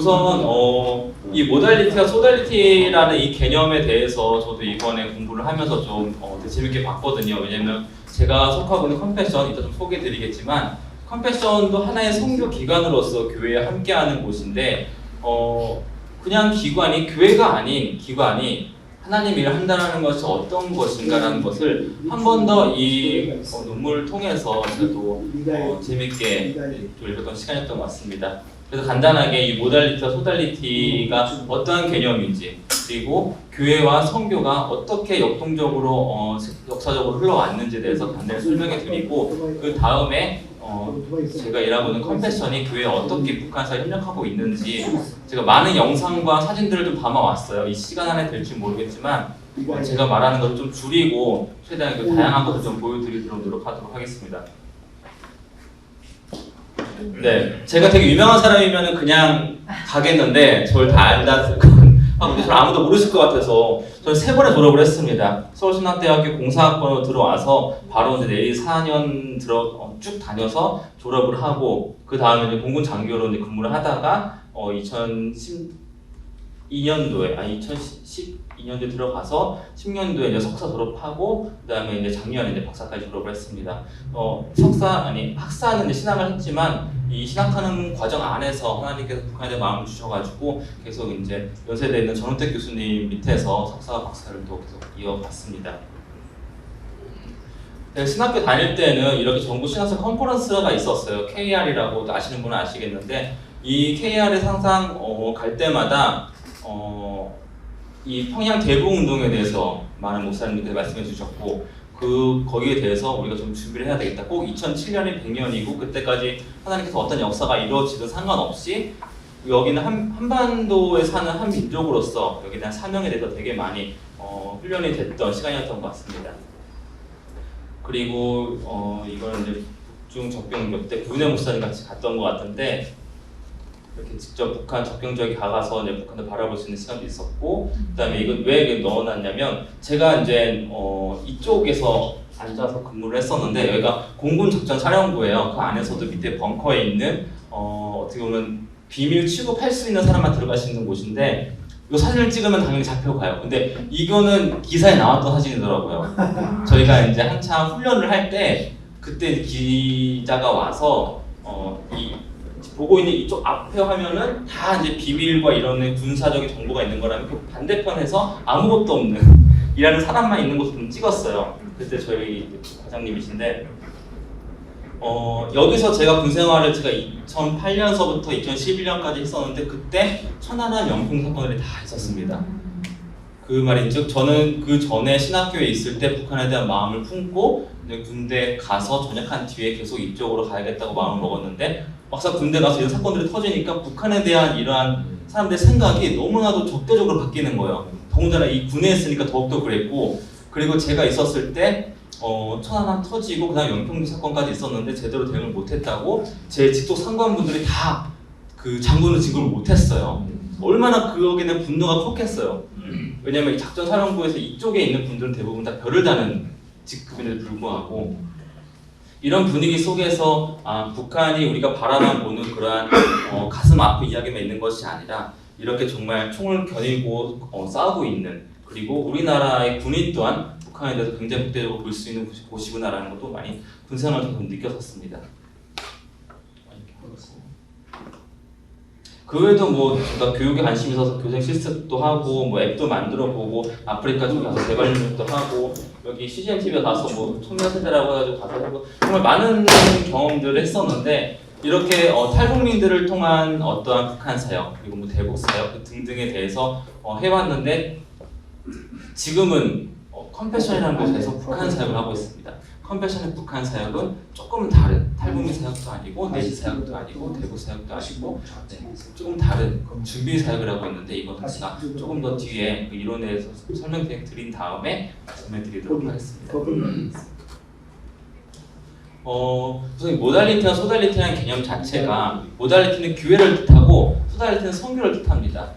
우선 이 모달리티와 소달리티라는 이 개념에 대해서 저도 이번에 공부를 하면서 좀 되게 재밌게 봤거든요. 왜냐면 제가 속하고 있는 컴패션 이따 좀 소개해드리겠지만 컴패션도 하나의 선교 기관으로서 교회에 함께하는 곳인데 그냥 기관이 교회가 아닌 기관이 하나님 일을 한다는 것이 어떤 것인가라는 것을 한 번 더 이 논문을 통해서 저도 재밌게 좀 읽었던 시간이었던 것 같습니다. 그래서 간단하게 이 모달리티와 소달리티가 어떠한 개념인지 그리고 교회와 선교가 어떻게 역동적으로 역사적으로 흘러왔는지에 대해서 간단히 설명해 드리고 그 다음에 제가 일하고 있는 컴패션이 교회에 어떻게 북한사에 협력하고 있는지 제가 많은 영상과 사진들을 좀 담아왔어요. 이 시간 안에 될지 모르겠지만 제가 말하는 걸 좀 줄이고 최대한 그 다양한 것을 좀 보여드리도록 노력하도록 하겠습니다. 네, 제가 되게 유명한 사람이면 그냥 가겠는데 저를 다 안다 하고 저를 아무도 모르실 것 같아서 저는 3번에 졸업을 했습니다. 서울신학대학교 공사학번으로 들어와서 바로 이제 내리 4년 쭉 다녀서 졸업을 하고 그 다음에 이제 공군 장교로 이제 근무를 하다가 2012년도에 들어가서 10년도에 이제 석사 졸업하고 그다음에 이제 작년에 이제 박사까지 졸업을 했습니다. 학사는 이제 신학을 했지만 이 신학하는 과정 안에서 하나님께서 북한에 대한 마음을 주셔가지고 계속 이제 연세대에 있는 전우택 교수님 밑에서 석사와 박사를 또 계속 이어갔습니다. 신학교 다닐 때는 이렇게 전국 신학생 컨퍼런스가 있었어요. KR이라고 아시는 분은 아시겠는데 이 KR에 항상 갈 때마다 이 평양 대북운동에 대해서 많은 목사님들이 말씀해 주셨고 거기에 대해서 우리가 좀 준비를 해야 되겠다. 꼭 2007년이 100년이고 그때까지 하나님께서 어떤 역사가 이루어지든 상관없이 여기는 한반도에 사는 한 민족으로서 여기에 대한 사명에 대해서 되게 많이 훈련이 됐던 시간이었던 것 같습니다. 그리고 이거는 이제 북중 접경역 때 구은혜 목사님 같이 갔던 것 같은데 이렇게 직접 북한 접경 지역에 가서 이제 북한을 바라볼 수 있는 시간도 있었고, 그다음에 이건 왜 넣어놨냐면 제가 이제 이쪽에서 앉아서 근무를 했었는데 여기가 공군 작전 사령부예요. 그 안에서도 밑에 벙커에 있는 어떻게 보면 비밀 취급할 수 있는 사람만 들어갈 수 있는 곳인데 이 사진을 찍으면 당연히 잡혀가요. 근데 이거는 기사에 나왔던 사진이더라고요. 저희가 이제 한참 훈련을 할 때 그때 기자가 와서 보고 있는 이쪽 앞에 화면은 다 이제 비밀과 이런 군사적인 정보가 있는 거라면 그 반대편에서 아무것도 없는 일하는 사람만 있는 곳을 좀 찍었어요. 그때 저희 과장님이신데 여기서 제가 군 생활을 제가 2008년서부터 2011년까지 했었는데 그때 천안함 연평 사건들이 다 있었습니다. 그 말인즉 저는 그 전에 신학교에 있을 때 북한에 대한 마음을 품고 군대 가서 전역한 뒤에 계속 이쪽으로 가야겠다고 마음을 먹었는데 막상 군대 가서 이런 사건들이 터지니까 북한에 대한 이러한 사람들의 생각이 너무나도 적대적으로 바뀌는 거예요. 더군다나 이 군에 있으니까 더욱더 그랬고 그리고 제가 있었을 때 천안함 터지고 그다음 연평도 사건까지 있었는데 제대로 대응을 못했다고 제 직속 상관분들이 다 그 장군을 진급을 못했어요. 얼마나 거기에 대한 분노가 컸겠어요. 왜냐하면 이 작전 사령부에서 이쪽에 있는 분들은 대부분 다 별을 다는 직급인데도 불구하고 이런 분위기 속에서 북한이 우리가 바라만 보는 그러한 가슴 아픈 이야기만 있는 것이 아니라 이렇게 정말 총을 겨누고 싸우고 있는 그리고 우리나라의 군인 또한 북한에 대해서 굉장히 국대적으로 볼 수 있는 곳이구나라는 것도 많이 군생활을 좀 느꼈었습니다. 그 외에도 뭐 제가 교육에 관심이 있어서 교생 실습도 하고 뭐 앱도 만들어 보고 아프리카 쪽에 가서 개발 능력도 하고 여기 CGN-TV에 가서 뭐 청년 세대라고 해가지고 가서 하고 정말 많은 경험들을 했었는데 이렇게 탈북민들을 통한 어떠한 북한 사역 그리고 뭐 대북 사역 등등에 대해서 해왔는데 지금은 컴패션이라는 곳에서 북한 사역을 하고 있습니다. 컴패션의 북한 사역은 조금 다른 탈북민 사역도 아니고 내시 사역도 아니고 대북 사역도 아니고 조금 다른 준비 사역을 하고 있는데 이거는 제가 조금 더 뒤에 그 이론에 대해서 설명드린 다음에 말씀해드리도록 하겠습니다. 우선 모달리티와 소달리티라는 개념 자체가 모달리티는 교회를 뜻하고 소달리티는 선교를 뜻합니다.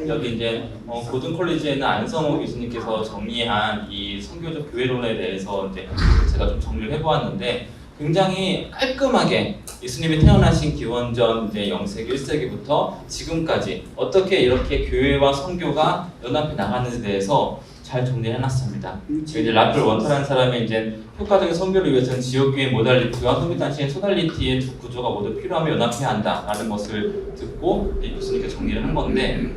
여기 이제 고등 콜리지에 있는 안성호 교수님께서 정리한 이 선교적 교회론에 대해서 이제 제가 좀 정리를 해보았는데 굉장히 깔끔하게 예수님이 태어나신 기원전 이제 0세기, 1세기부터 지금까지 어떻게 이렇게 교회와 선교가 연합해 나가는지에 대해서 잘 정리해 놨습니다. 이제 라플 원터라는 사람이 이제 효과적인 선교를 위해서는 지역교회 모달리티와 선교단체의 소달리티의 두 구조가 모두 필요하며 연합해야 한다라는 것을 듣고 교수님께 정리를 한 건데,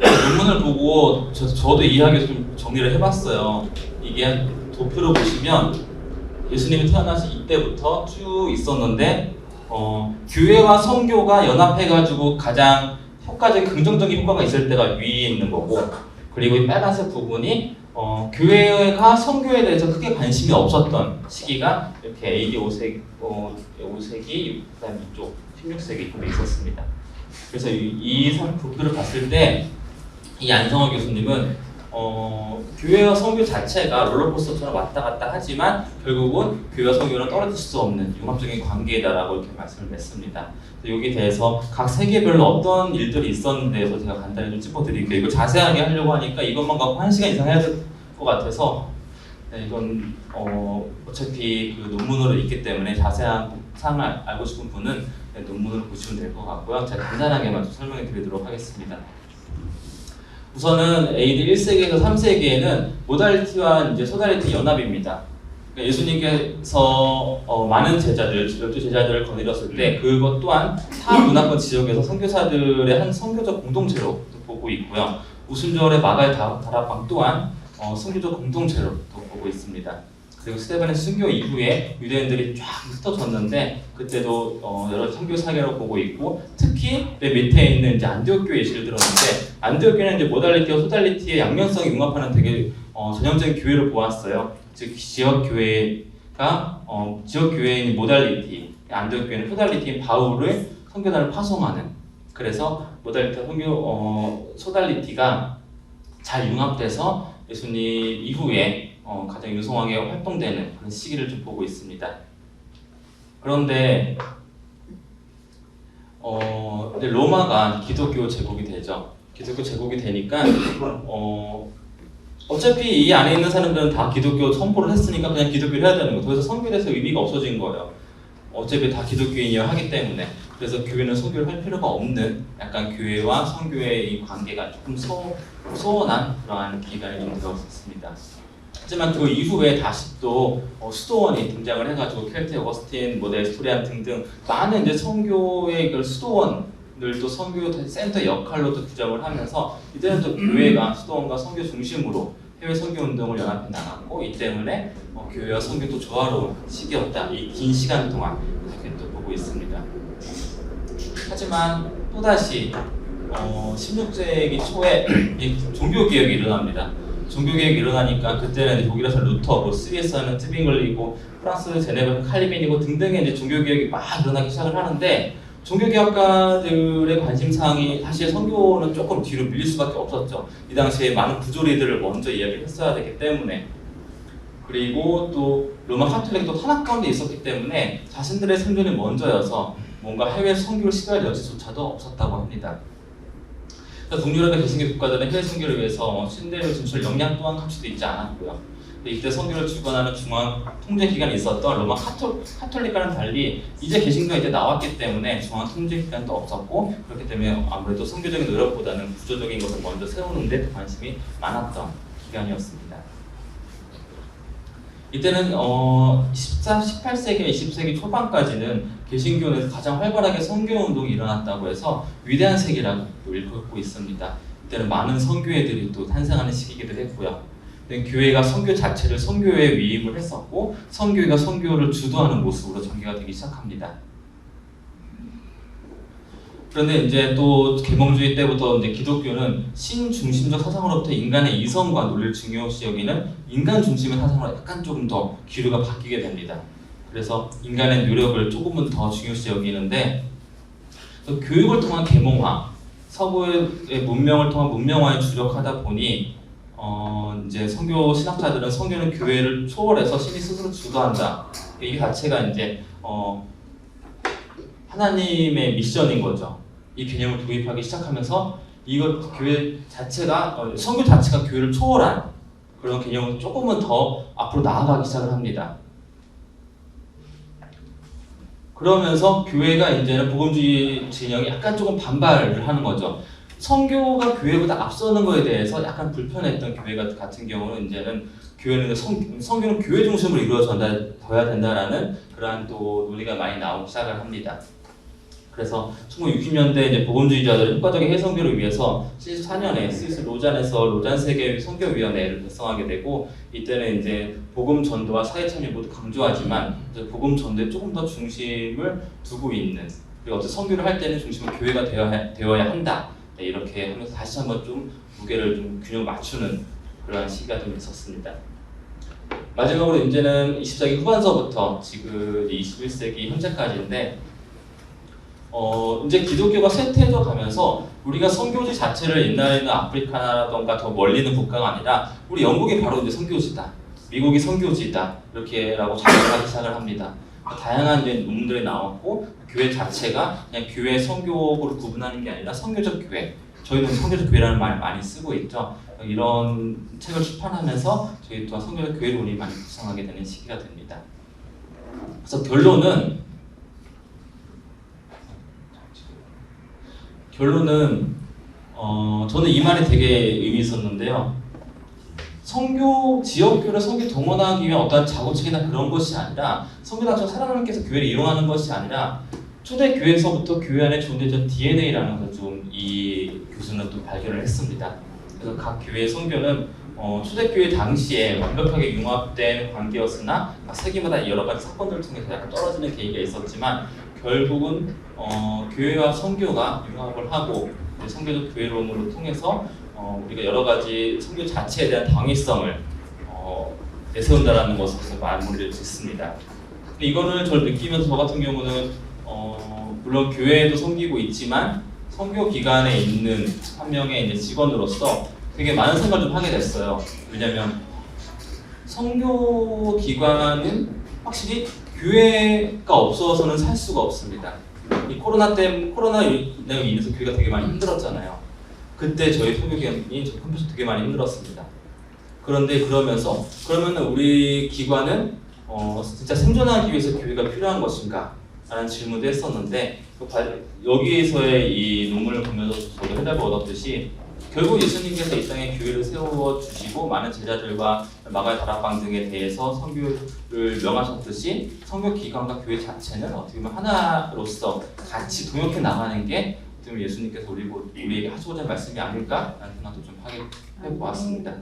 논문을 보고 저도 이해하기 위해서 좀 정리를 해봤어요. 이게 도표로 보시면 예수님이 태어나신 이때부터 쭉 있었는데 교회와 선교가 연합해가지고 가장 효과적인 긍정적인 효과가 있을 때가 위에 있는 거고, 그리고 이 빨간색 부분이 교회가 선교에 대해서 크게 관심이 없었던 시기가 이렇게 AD 5세기, 5세기 그다음 이쪽 16세기 정도 있었습니다. 그래서 이 도표를 봤을 때 이 안성호 교수님은 교회와 선교 자체가 롤러코스터처럼 왔다 갔다 하지만 결국은 교회와 선교는 떨어질 수 없는 융합적인 관계다라고 이렇게 말씀을 냈습니다. 여기에 대해서 각 세계별로 어떤 일들이 있었는데서 제가 간단히 좀 짚어드릴게요. 이거 자세하게 하려고 하니까 이것만 갖고 1시간 이상 해야 될 것 같아서 이건 어차피 그 논문으로 있기 때문에 자세한 사항을 알고 싶은 분은 논문으로 보시면 될 것 같고요. 제가 간단하게만 좀 설명해 드리도록 하겠습니다. 우선은 AD 1세기에서 3세기에는 모달리티와 이제 소달리티 연합입니다. 그러니까 예수님께서 많은 제자들, 12제자들을 거느렸을 때 그것 또한 타 문화권 지역에서 선교사들의 한 선교적 공동체로 보고 있고요. 우순절의 마갈 다락방 또한 선교적 공동체로 보고 있습니다. 그리고 스데반의 순교 이후에 유대인들이 쫙 흩어졌는데 그때도 여러 선교 사례로 보고 있고, 특히 맨 밑에 있는 이제 안디옥 교회 예시를 들었는데, 안디옥 교회는 이제 모달리티와 소달리티의 양면성이 융합하는 되게 전형적인 교회를 보았어요. 즉 지역 교회가 지역 교회인 모달리티, 안디옥 교회는 소달리티인 바울의 선교단을 파송하는, 그래서 모달리티와 소달리티가 잘 융합돼서 예수님 이후에 가장 유성하게 활동되는 그런 시기를 좀 보고 있습니다. 그런데 이제 로마가 기독교 제국이 되죠. 기독교 제국이 되니까 어차피 이 안에 있는 사람들은 다 기독교 선포를 했으니까 그냥 기독교를 해야 되는 거예요. 그래서 선교에 대해서 의미가 없어진 거예요. 어차피 다 기독교인이어야 하기 때문에. 그래서 교회는 선교를 할 필요가 없는, 약간 교회와 선교의 이 관계가 조금 소원한 그러한 기간이 좀 되었습니다. 하지만 그 이후에 다시 또 수도원이 등장을 해가지고 켈트 어거스틴, 네스토리안 등등 많은 이제 선교의 그 수도원들도 선교 센터 역할로 또 규정을 하면서, 이제는 또 교회가 수도원과 선교 중심으로 해외 선교 운동을 연합해 나갔고, 이 때문에 교회와 선교도 조화로운 시기였다. 이 긴 시간 동안 이렇게 또 보고 있습니다. 하지만 또다시 16세기 초에 종교 개혁이 일어납니다. 종교 개혁이 일어나니까 그때는 독일에서 루터고, 스위스에서는 트빙글리고, 프랑스 제네바는 칼빈이고 등등의 이제 종교 개혁이 막 일어나기 시작을 하는데, 종교 개혁가들의 관심사항이 사실 선교는 조금 뒤로 밀릴 수밖에 없었죠. 이 당시에 많은 부조리들을 먼저 이야기했어야 되기 때문에. 그리고 또 로마 카톨릭도 탄압 가운데 있었기 때문에 자신들의 선교는 먼저여서 뭔가 해외 선교를 시도할 여지조차도 없었다고 합니다. 동유럽의 개신교 국가들은 해외 선교를 위해서 신대륙 진출 역량 또한 갖추고 있지 않았고요. 이때 선교를 주관하는 중앙 통제 기관이 있었던 로마 카톨릭과는 달리 이제 개신교가 이제 나왔기 때문에 중앙 통제 기관도 없었고, 그렇기 때문에 아무래도 선교적인 노력보다는 구조적인 것을 먼저 세우는 데 관심이 많았던 기간이었습니다. 이때는 18세기, 20세기 초반까지는 개신교는 가장 활발하게 선교운동이 일어났다고 해서 위대한 세기라고 일컫고 있습니다. 이때는 많은 선교회들이 또 탄생하는 시기이기도 했고요. 교회가 선교 자체를 선교에 위임을 했었고, 선교회가 선교를 주도하는 모습으로 전개가 되기 시작합니다. 그런데 이제 또 계몽주의 때부터 이제 기독교는 신중심적 사상으로부터 인간의 이성과 논리를 중요시 여기는 인간 중심의 사상으로 약간 조금 더 기류가 바뀌게 됩니다. 그래서 인간의 노력을 조금은 더 중요시 여기는데, 교육을 통한 계몽화, 서구의 문명을 통한 문명화에 주력하다 보니 이제 선교 신학자들은 선교는 교회를 초월해서 신이 스스로 주도한다. 이 자체가 이제 하나님의 미션인 거죠. 이 개념을 도입하기 시작하면서 이것 교회 자체가 선교 자체가 교회를 초월한 그런 개념을 조금은 더 앞으로 나아가기 시작을 합니다. 그러면서 교회가 이제는 복음주의 진영이 약간 조금 반발을 하는 거죠. 선교가 교회보다 앞서는 거에 대해서 약간 불편했던 교회 같은 경우는 이제는 교회는 선교는 교회 중심으로 이루어져야 된다라는 그러한 또 논리가 많이 나오기 시작을 합니다. 그래서 1960년대 이제 복음주의자들의 효과적인 해선교를 위해서 74년에 스위스 로잔에서 로잔 세계 선교위원회를 결성하게 되고, 이때는 이제 복음 전도와 사회 참여 모두 강조하지만 복음 전도에 조금 더 중심을 두고 있는, 그리고 어떤 선교를 할 때는 중심은 교회가 되어야 한다. 네, 이렇게 하면서 다시 한번 좀 무게를 좀 균형을 맞추는 그러한 시기가 좀 있었습니다. 마지막으로 이제는 20세기 후반서부터 지금 21세기 현재까지인데, 이제 기독교가 쇠퇴해져 가면서 우리가 선교지 자체를 옛날에는 아프리카라던가 더 멀리 있는 국가가 아니라 우리 영국이 바로 이제 선교지다, 미국이 선교지다 이렇게라고 자각하기 시작을 합니다. 다양한 이제 논문들이 나왔고, 교회 자체가 그냥 교회 선교를 구분하는 게 아니라 선교적 교회, 저희는 선교적 교회라는 말 많이 쓰고 있죠. 이런 책을 출판하면서 저희 또한 선교적 교회론이 많이 구성하게 되는 시기가 됩니다. 그래서 결론은 저는 이 말이 되게 의미 있었는데요. 선교 지역교회를 선교 동원하기 위한 어떤 자구책이나 그런 것이 아니라, 선교단체가 살아남기 위해서 교회를 이용하는 것이 아니라 초대 교회에서부터 교회 안에 존재했던 DNA라는 것을 좀 이 교수는 또 발견을 했습니다. 그래서 각 교회의 선교는 초대교회 당시에 완벽하게 융합된 관계였으나 세기마다 여러 가지 사건들을 통해서 약간 떨어지는 계기가 있었지만, 결국은 교회와 선교가 융합을 하고 선교적 교회론으로 통해서 우리가 여러 가지 선교 자체에 대한 당위성을 내세운다라는 것으로서 마무리를 짓습니다. 근데 이거를 저를 느끼면서 저 같은 경우는 물론 교회에도 섬기고 있지만 선교 기관에 있는 한 명의 이제 직원으로서 되게 많은 생각을 좀 하게 됐어요. 왜냐하면 선교 기관은 확실히 교회가 없어서는 살 수가 없습니다. 이 코로나로 인해서 교회가 되게 많이 힘들었잖아요. 그때 저희 선교 기관이 저희 컴퓨터 되게 많이 힘들었습니다. 그런데 그러면 우리 기관은 진짜 생존하기 위해서 교회가 필요한 것인가? 라는 질문도 했었는데, 여기에서의 이 논문을 보면서 저도 해답을 얻었듯이, 결국 예수님께서 이 땅에 교회를 세워주시고 많은 제자들과 마가의 다락방 등에 대해서 선교를 명하셨듯이, 선교기관과 교회 자체는 어떻게 보면 하나로서 같이 동역해 나가는 게 예수님께서 우리에게 하시고자 하는 말씀이 아닐까라는 생각도 좀 해보았습니다.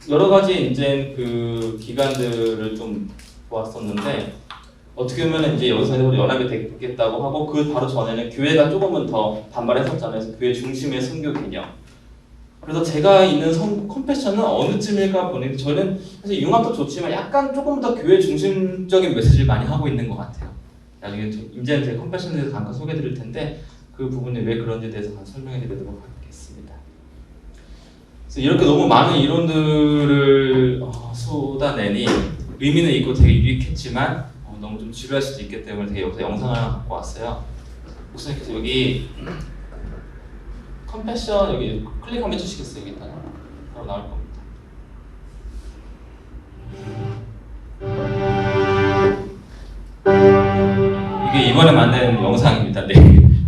여러 가지 이제 그 기관들을 좀 보았었는데, 어떻게 보면 이제 여기서 우리 연합이 되겠다고 하고, 그 바로 전에는 교회가 조금은 더 반발했었잖아요. 그래서 교회 중심의 선교 개념. 그래서 제가 있는 컴패션은 어느쯤일까 보니, 저는 사실 융합도 좋지만 약간 조금 더 교회 중심적인 메시지를 많이 하고 있는 것 같아요. 나중에 이제는 제 컴패션에 대해서 잠깐 소개해드릴 텐데, 그 부분이 왜 그런지에 대해서 설명해드리도록 하겠습니다. 그래서 이렇게 너무 많은 이론들을 쏟아내니 의미는 있고 되게 유익했지만 너무 좀 지루할 수도 있기 때문에 되게 여기서 영상을 하나 갖고 왔어요. 목사님께서 여기 컴패션 여기 클릭 한번 해주시겠어요? 여기 있다가 바로 나올 겁니다. 이게 이번에 만든 영상입니다.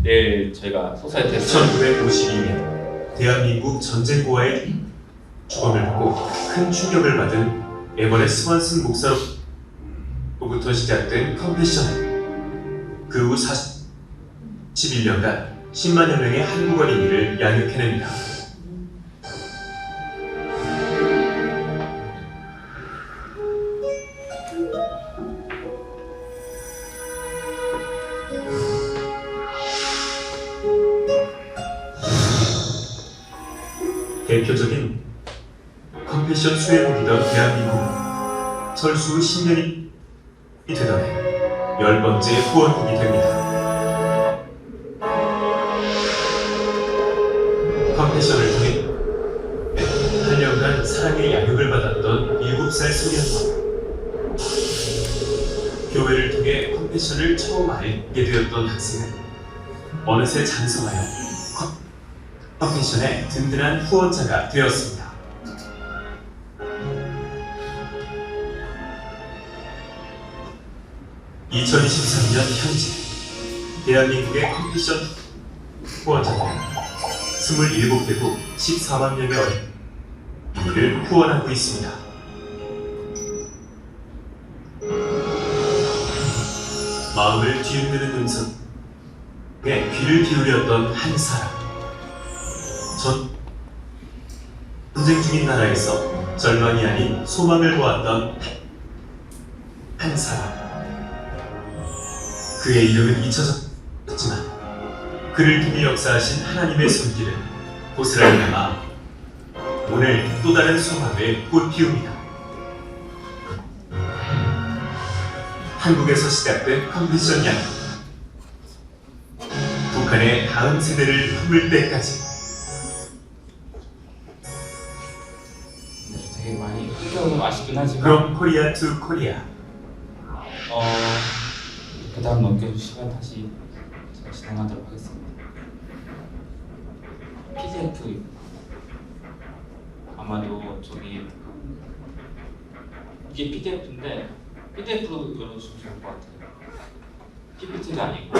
내일 저희가 소사이트에서 1952년 대한민국 전쟁고아의 죽음을 보고 큰 충격을 받은 에버레스 스완슨 목사로부터 시작된 컴패션은 그 후 41년간 10만여 명의 한국 어린이를 양육해냅니다. 대표적인 컴패션 수혜국이던 대한민국은 설수 10년이 되던 해 10번째 후원국이 됩니다. 컴패션을 통해 8년간 사랑의 양육을 받았던 7살 소년과 교회를 통해 컴패션을 처음 알게 되었던 학생은 어느새 장성하여 컴패션의 든든한 후원자가 되었습니다. 2023년 현재 대한민국의 컴패션 후원자들은 27개국 14만 명의 어린이를 후원하고 있습니다. 마음을 뒤흔드는 음성에 귀를 기울였던 한 사람. 전쟁 중인 나라에서 절망이 아닌 소망을 보았던 한 사람. 그의 이름은 잊혀졌지만 그를 통해 역사하신 하나님의 손길은 고스란히 남아 오늘 또 다른 소망을 꽃피웁니다. 한국에서 시작된 컴패션 양. 북한의 다음 세대를 품을 때까지. 되게 많이 흥겨우고 아쉽긴 하지만 From Korea to Korea. 그 다음 넘겨주시면 다시 제가 진행하도록 하겠습니다. PDF 아마도 저기 이게 PDF인데 PDF로 열어주시면 좋을 것 같아요. PPT가 아니고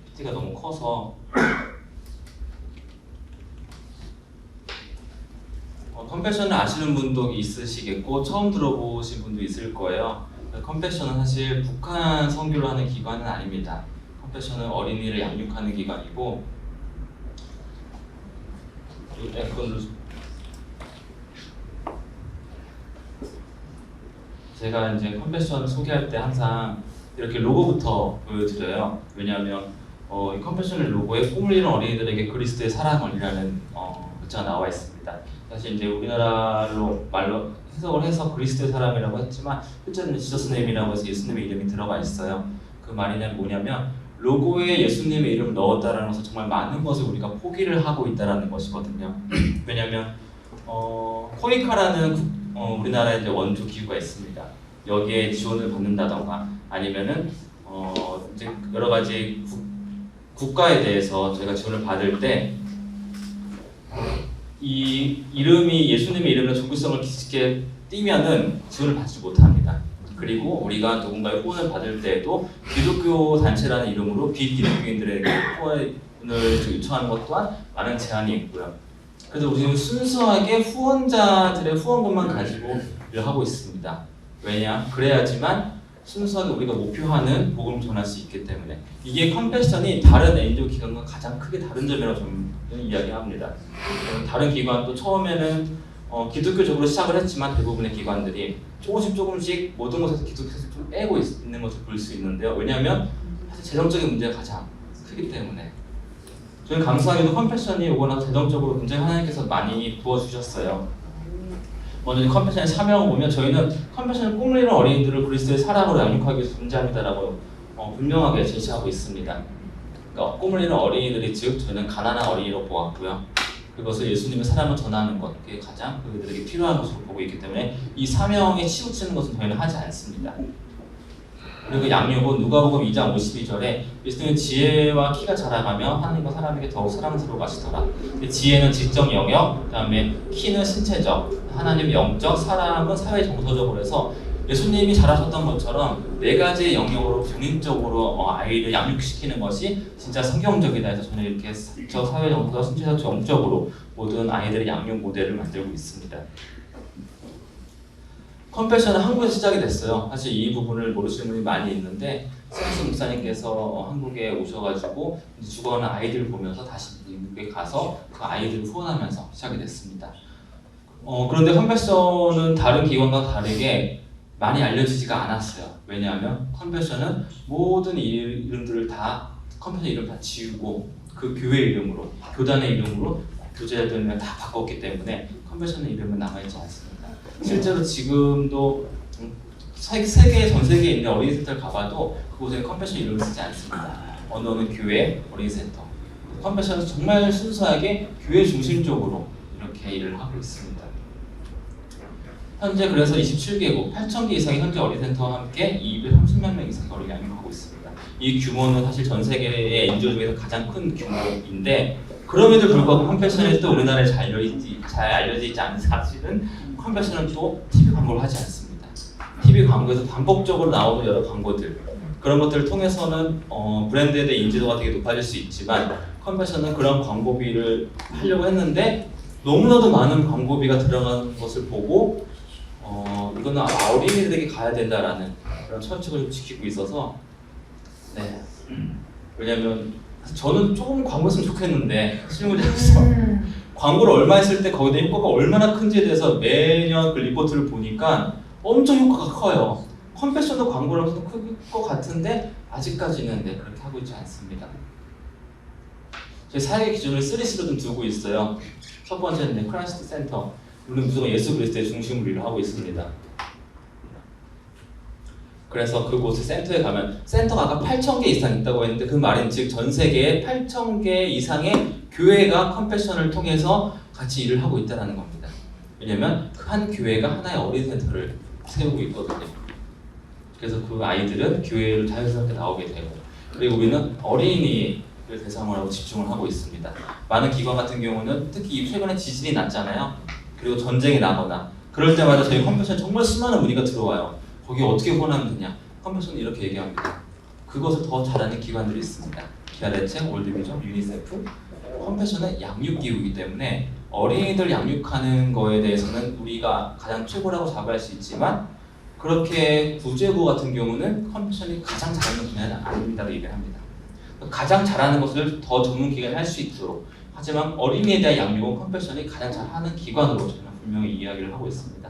PPT가 너무 커서 컴패션을 아시는 분도 있으시겠고 처음 들어보신 분도 있을 거예요. 컴패션은 사실 북한 선교를 하는 기관은 아닙니다. 컴패션은 어린이를 양육하는 기관이고 제가 이제 컴패션 소개할 때 항상 이렇게 로고부터 보여드려요. 왜냐하면 이 컴패션의 로고에 꿈을 이룬 어린이들에게 그리스도의 사랑을이라는 글자가 나와 있습니다. 사실 이제 우리나라로 말로 해석을 해서 그리스도의 사랑이라고 했지만 실제로는 지저스 네임이라고 해서 예수님의 이름이 들어가 있어요. 그 말이는 뭐냐면 로고에 예수님의 이름을 넣었다라는 것은 정말 많은 것을 우리가 포기를 하고 있다라는 것이거든요. 왜냐하면 코이카라는 우리나라의 이제 원조 기구가 있습니다. 여기에 지원을 받는다던가 아니면은 이제 여러 가지 국가에 대해서 저희가 지원을 받을 때 이 이름이 예수님의 이름으로 종교성을 깊게 띄면은 지원을 받지 못합니다. 그리고 우리가 누군가의 후원을 받을 때에도 기독교 단체라는 이름으로 비기독교인들에게 후원을 요청하는 것 또한 많은 제한이 있고요. 그래서 우리는 순수하게 후원자들의 후원금만 가지고 일을 하고 있습니다. 왜냐? 그래야지만 순수하게 우리가 목표하는 복음을 전할 수 있기 때문에 이게 컴패션이 다른 NGO 기관과 가장 크게 다른 점이라고 저는 이야기합니다. 다른 기관도 처음에는 기독교적으로 시작을 했지만 대부분의 기관들이 조금씩 모든 것에서 기독교에서 좀 빼고 있는 것을 볼 수 있는데요. 왜냐하면 사실 재정적인 문제가 가장 크기 때문에 저는 감사하게도 컴패션이 오고 나서 재정적으로 굉장히 하나님께서 많이 부어주셨어요. 먼저 컴패션의 사명을 보면 저희는 컴패션을 꿈을 이룬 어린이들을 그리스도의 사랑으로 양육하기 위해서 존재합니다라고 분명하게 제시하고 있습니다. 그러니까 꿈을 이룬 어린이들이 즉 저희는 가난한 어린이로 보았고요. 그것을 예수님의 사랑을 전하는 것, 그게 가장 그들에게 필요한 것으로 보고 있기 때문에 이 사명에 치우치는 것은 저희는 하지 않습니다. 그리고 양육은 누가복음 2장 52절에 예수님은 지혜와 키가 자라가며 하나님과 사람에게 더욱 사랑스러워 하시더라. 지혜는 지적 영역, 그다음에 키는 신체적, 하나님은 영적, 사람은 사회 정서적으로 해서 예수님이 잘하셨던 것처럼 네 가지의 영역으로 본인적으로 아이를 양육시키는 것이 진짜 성경적이다 해서 저는 이렇게 저 사회 정서적, 신체적, 영적으로 모든 아이들의 양육 모델을 만들고 있습니다. 컴패션은 한국에서 시작이 됐어요. 사실 이 부분을 모르시는 분이 많이 있는데 스미스 목사님께서 한국에 오셔가지고 죽어가는 아이들을 보면서 다시 미국에 가서 그 아이들을 후원하면서 시작이 됐습니다. 그런데 컴패션은 다른 기관과 다르게 많이 알려지지가 않았어요. 왜냐하면 컴패션은 모든 이름들을 다 컴패션 이름 다 지우고 그 교회 이름으로, 교단의 이름으로 교제들을 다 바꿨기 때문에 컴패션의 이름은 남아있지 않습니다. 실제로 지금도 세계 전 세계에 있는 어린이 센터를 가봐도 그곳에 컴패션 이름을 쓰지 않습니다. 어느 교회 어린이 센터. 컴패션은 정말 순수하게 교회 중심적으로 이렇게 일을 하고 있습니다. 현재 그래서 27개국 8,000개 이상의 현재 어린이 센터와 함께 230만 명 이상의 어린이 양육하고 있습니다. 이 규모는 사실 전 세계의 NGO 중에서 가장 큰 규모인데 그럼에도 불구하고 컴패션이 또 우리나라에 잘 알려지지 않은 사실은 컴패션은 또 TV 광고를 하지 않습니다. TV 광고에서 반복적으로 나오는 여러 광고들 그런 것들을 통해서는 브랜드에 대한 인지도가 되게 높아질 수 있지만 컨벤션은 그런 광고비를 하려고 했는데 너무나도 많은 광고비가 들어가는 것을 보고 이거는 어린이들에게 가야 된다라는 그런 철칙을 지키고 있어서 네. 왜냐면 저는 조금 광고했으면 좋겠는데 실무자로서 광고를 얼마 했을 때 거기에 효과가 얼마나 큰지에 대해서 매년 그 리포트를 보니까 엄청 효과가 커요. 컨패션도 광고를 하면서 클 것 같은데 아직까지는 네, 그렇게 하고 있지 않습니다. 저희 사역의 기준을 3C로 좀 두고 있어요. 첫 번째는 네, 크라이스트 센터. 물론 무조건 예수 그리스도의 중심으로 일을 하고 있습니다. 그래서 그곳에 센터에 가면 센터가 아까 8,000개 이상 있다고 했는데 그 말은 즉 전 세계에 8,000개 이상의 교회가 컨패션을 통해서 같이 일을 하고 있다는 겁니다. 왜냐면 그 한 교회가 하나의 어린 센터를 세우고 있거든요. 그래서 그 아이들은 교회를 자연스럽게 나오게 되고 그리고 우리는 어린이를 대상으로 하고 집중을 하고 있습니다. 많은 기관 같은 경우는 특히 최근에 지진이 났잖아요. 그리고 전쟁이 나거나 그럴 때마다 저희 컨패션 정말 수많은 문의가 들어와요. 거기 어떻게 후원하면 되냐? 컨패션은 이렇게 얘기합니다. 그것을 더 잘하는 기관들이 있습니다. 기아대책, 월드비전, 유니세프. 컨패션은 양육기구이기 때문에 어린이들 양육하는 거에 대해서는 우리가 가장 최고라고 자부할 수 있지만 그렇게 구제구 같은 경우는 컨패션이 가장 잘하는 분야는 아닙니다라고 얘기를 합니다. 가장 잘하는 것을 더 전문 기관이 할 수 있도록 하지만 어린이에 대한 양육은 컨패션이 가장 잘하는 기관으로 저는 분명히 이야기를 하고 있습니다.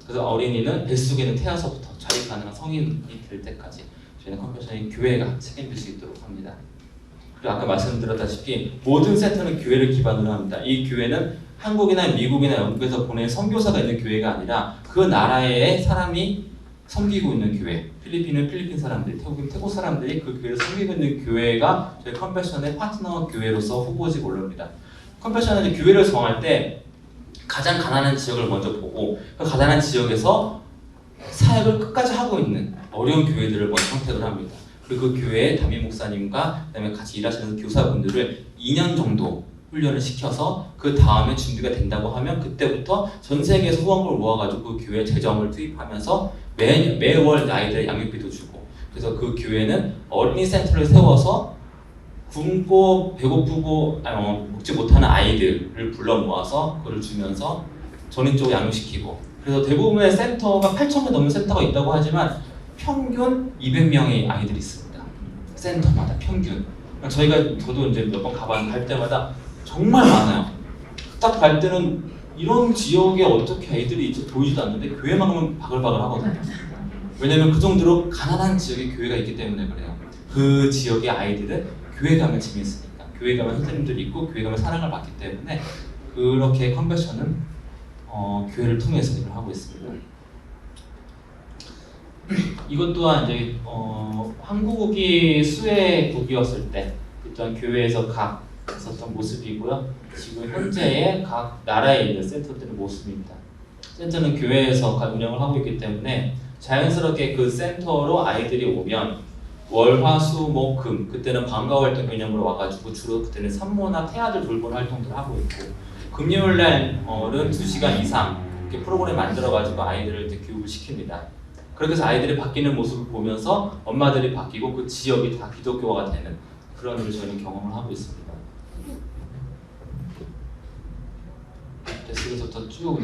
그래서 어린이는 뱃속에는 태어서부터 자립 가능한 성인이 될 때까지 저희는 컨패션이 교회가 책임질 수 있도록 합니다. 그리고 아까 말씀드렸다시피 모든 센터는 교회를 기반으로 합니다. 이 교회는 한국이나 미국이나 영국에서 보낸 선교사가 있는 교회가 아니라 그 나라의 사람이 섬기고 있는 교회. 필리핀은 필리핀 사람들, 태국은 태국 사람들이 그 교회를 섬기고 있는 교회가 저희 컨패션의 파트너 교회로서 후보지에 오릅니다. 컨패션은 이제 교회를 정할 때 가장 가난한 지역을 먼저 보고 그 가난한 지역에서 사역을 끝까지 하고 있는 어려운 교회들을 먼저 선택을 합니다. 그리고 그 교회의 담임 목사님과 그다음에 같이 일하시는 교사분들을 2년 정도 훈련을 시켜서 그 다음에 준비가 된다고 하면 그때부터 전 세계에서 후원금을 모아가지고 그 교회 재정을 투입하면서 매월 아이들 양육비도 주고 그래서 그 교회는 어린이 센터를 세워서 굶고 배고프고 먹지 못하는 아이들을 불러 모아서 그걸 주면서 전인적으로 양육시키고 그래서 대부분의 센터가 8,000개 넘는 센터가 있다고 하지만 평균 200명의 아이들이 있습니다. 센터마다 평균. 저도 이제 몇 번 갈 때마다 정말 많아요. 딱 갈 때는 이런 지역에 어떻게 아이들이 있지 보이지도 않는데 교회만 가면 바글바글 하거든요. 왜냐면 그 정도로 가난한 지역에 교회가 있기 때문에 그래요. 그 지역의 아이들은 교회 가면 재미있으니까 교회 가면 선생님들이 있고 교회 가면 사랑을 받기 때문에 그렇게 컨베션은 교회를 통해서 일을 하고 있습니다. 이것 또한 이제 한국이 수혜국이었을 때 일단 교회에서 각 있었던 모습이고요. 지금 현재의 각 나라에 있는 센터들의 모습입니다. 센터는 교회에서 운영을 하고 있기 때문에 자연스럽게 그 센터로 아이들이 오면 월, 화, 수, 목, 금 그때는 방과 활동 개념으로 와가지고 주로 그때는 산모나 태아들 돌보는 활동들을 하고 있고 금요일 날은 2시간 이상 이렇게 프로그램 만들어가지고 아이들을 이제 교육을 시킵니다. 그렇게 해서 아이들이 바뀌는 모습을 보면서 엄마들이 바뀌고 그 지역이 다 기독교화가 되는 그런 일을 저희는 경험을 하고 있습니다. 그래서부터 쭉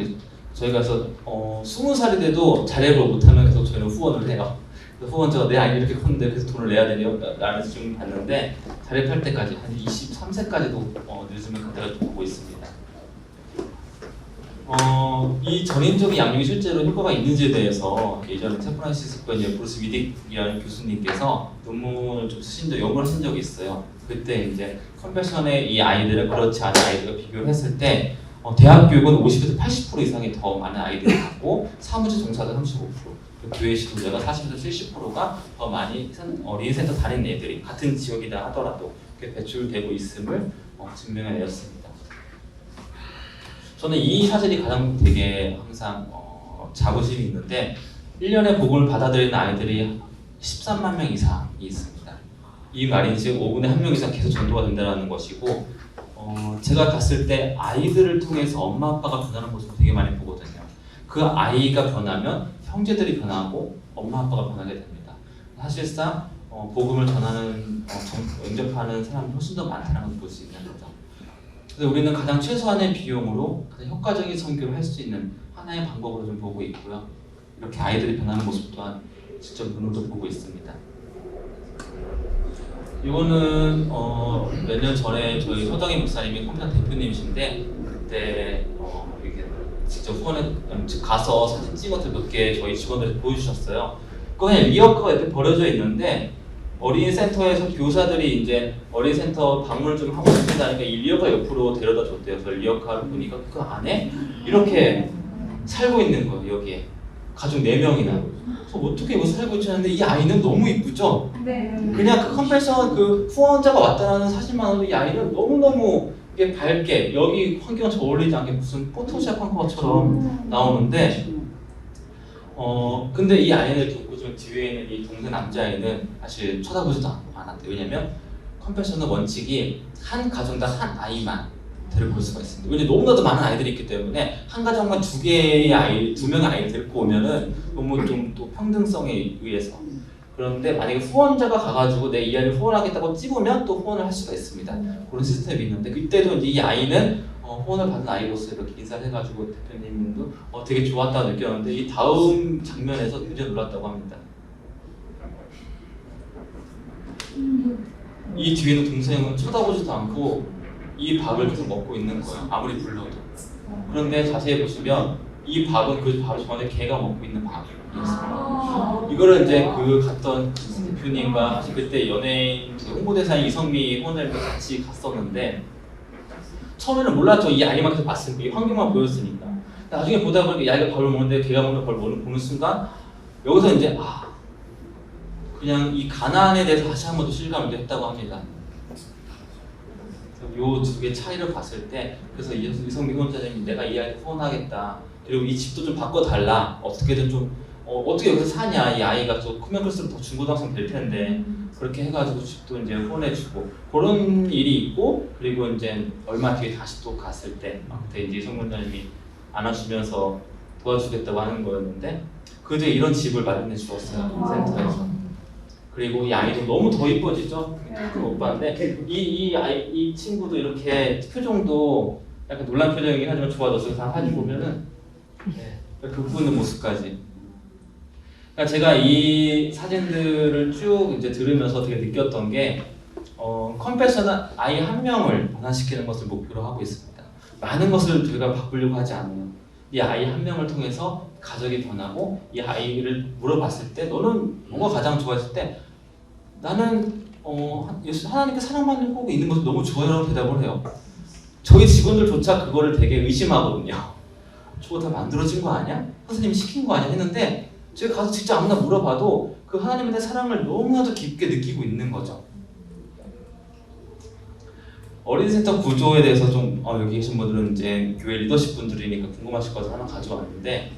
저희가 그래서 20살이 돼도 자립을 못하면 계속 저희는 후원을 해요. 후원자가 내 아이 이렇게 컸는데 그래서 돈을 내야 되냐 라는 질문을 받는데 자립할 때까지 한 23세까지도 늦으면 그때가 보고 있습니다. 이 전인적인 양육이 실제로 효과가 있는지에 대해서 예전에 샌프란시스코 브루스 위딕이라는 교수님께서 논문을 좀 연구를 하신 적이 있어요. 그때 이제 컨베션의 이 아이들은 그렇지 않은 아이들과 비교를 했을 때 대학 교육은 50에서 80% 이상이 더 많은 아이들이 갖고 사무직 종사자 35%, 교회 지도자가 40에서 70%가 더 많이 어린이 센터 다니는 애들이 같은 지역이다 하더라도 배출되고 있음을 증명해냈습니다. 저는 이 사실이 가장 되게 항상 자부심이 있는데 1년에 복음을 받아들이는 아이들이 13만 명 이상이 있습니다. 이 말이 즉 5분에 1명 이상 계속 전도가 된다는 것이고 제가 갔을 때 아이들을 통해서 엄마 아빠가 변하는 모습을 되게 많이 보거든요. 그 그 아이가 변하면 형제들이 변하고 엄마 아빠가 변하게 됩니다. 사실상 복음을 전하는 영접하는 사람이 훨씬 더 많다는 걸 볼 수 있는 거죠. 그래서 우리는 가장 최소한의 비용으로 가장 효과적인 선교를 할 수 있는 하나의 방법으로 좀 보고 있고요. 이렇게 아이들이 변하는 모습 또한 직접 눈으로 보고 있습니다. 이거는 몇 년 전에 저희 서정희 목사님이 컴퓨터 대표님이신데 그때 이렇게 직접 후원에 가서 사진 찍어서 몇 개 저희 직원들이 보여주셨어요. 그거 그냥 리어카가 옆에 버려져 있는데 어린이 센터에서 교사들이 이제 어린이 센터 방문을 좀 하고 싶다니까 이 리어카 옆으로 데려다 줬대요. 그래서 리어카를 보니까 그 안에 이렇게 살고 있는 거예요. 여기에 가족 4명이나. 그래서 어떻게 이거 살고 있지 않는데 이 아이는 너무 이쁘죠? 네. 그냥 그 컴패션 그 후원자가 왔다는 사실만으로도 이 아이는 너무너무 이게 밝게 여기 환경에 어울리지 않게 무슨 포토샵 한 것처럼 나오는데 근데 이 아이를 보시면 뒤에 있는 이 동생 남자아이는 사실 쳐다보지도 않았대요. 왜냐면 컴패션의 원칙이 한 가정당 한 아이만 데리고 올 수가 있습니다. 왜냐면 너무나도 많은 아이들이 있기 때문에 한 가정만 2개의 아이, 2명의 아이를 데리고 오면은 너무 좀 또 평등성에 의해서. 그런데 만약에 후원자가 가가지고 내 이 아이를 후원하겠다고 찍으면 또 후원을 할 수가 있습니다. 그런 시스템이 있는데 그때도 이제 이 아이는 후원을 받은 아이로서 이렇게 인사를 해가지고 대표님도 되게 좋았다고 느꼈는데 이 다음 장면에서 굉장히 놀랐다고 합니다. 이 뒤에 있는 동생은 쳐다보지도 않고 이 밥을 계속 먹고 있는 거예요. 아무리 불러도. 그런데 자세히 보시면 이 밥은 그 밥 전에 걔가 먹고 있는 밥이었습니다. 이거를 이제 그 갔던 대표님과 사실 그때 연예인 홍보대사인 이성미 혼을 같이 갔었는데 처음에는 몰랐죠. 이 아이만 계속 봤으니까 이 환경만 보였으니까. 나중에 보다 보니까 이 아이가 밥을 먹는데 걔가 먹는 밥을 보는 순간 여기서 이제 그냥 이 가난에 대해서 다시 한 번 더 실감을 했다고 합니다. 요 두 개 차이를 봤을 때 그래서 이성미 후원자님이 내가 이 아이를 후원하겠다. 그리고 이 집도 좀 바꿔달라. 어떻게든 좀 어떻게 여기서 사냐. 이 아이가 좀 크면 클수록 더 중고등학생 될 텐데 그렇게 해가지고 집도 이제 후원해주고 그런 일이 있고 그리고 이제 얼마 뒤에 다시 또 갔을 때 그때 이제 이성미 후원자님이 안아주면서 도와주겠다고 하는 거였는데 그 뒤에 이런 집을 마련해 주었어요. 센터에서. 그리고 이 아이도 너무 더 이뻐지죠? 큰 오빠인데 이 친구도 이렇게 표정도 약간 놀란 표정이긴 하지만 좋아졌어요. 사진 보면은 그 있는 모습까지. 그러니까 제가 이 사진들을 쭉 이제 들으면서 되게 느꼈던 게 컴패션은 아이 한 명을 변화시키는 것을 목표로 하고 있습니다. 많은 것을 저희가 바꾸려고 하지 않아요. 이 아이 한 명을 통해서 가족이 변하고 이 아이를 물어봤을 때 너는 뭐가 가장 좋아했을 때 나는 하나님께 사랑받는 꼭 있는 것을 너무 좋아요라고 대답을 해요. 저희 직원들조차 그거를 되게 의심하거든요. 저거 다 만들어진 거 아니야? 선생님이 시킨 거 아니야? 했는데 제가 가서 직접 아무나 물어봐도 그 하나님에 대한 사랑을 너무나도 깊게 느끼고 있는 거죠. 어린이센터 구조에 대해서 좀 여기 계신 분들은 이제 교회 리더십 분들이니까 궁금하실 것 같아서 하나 가져왔는데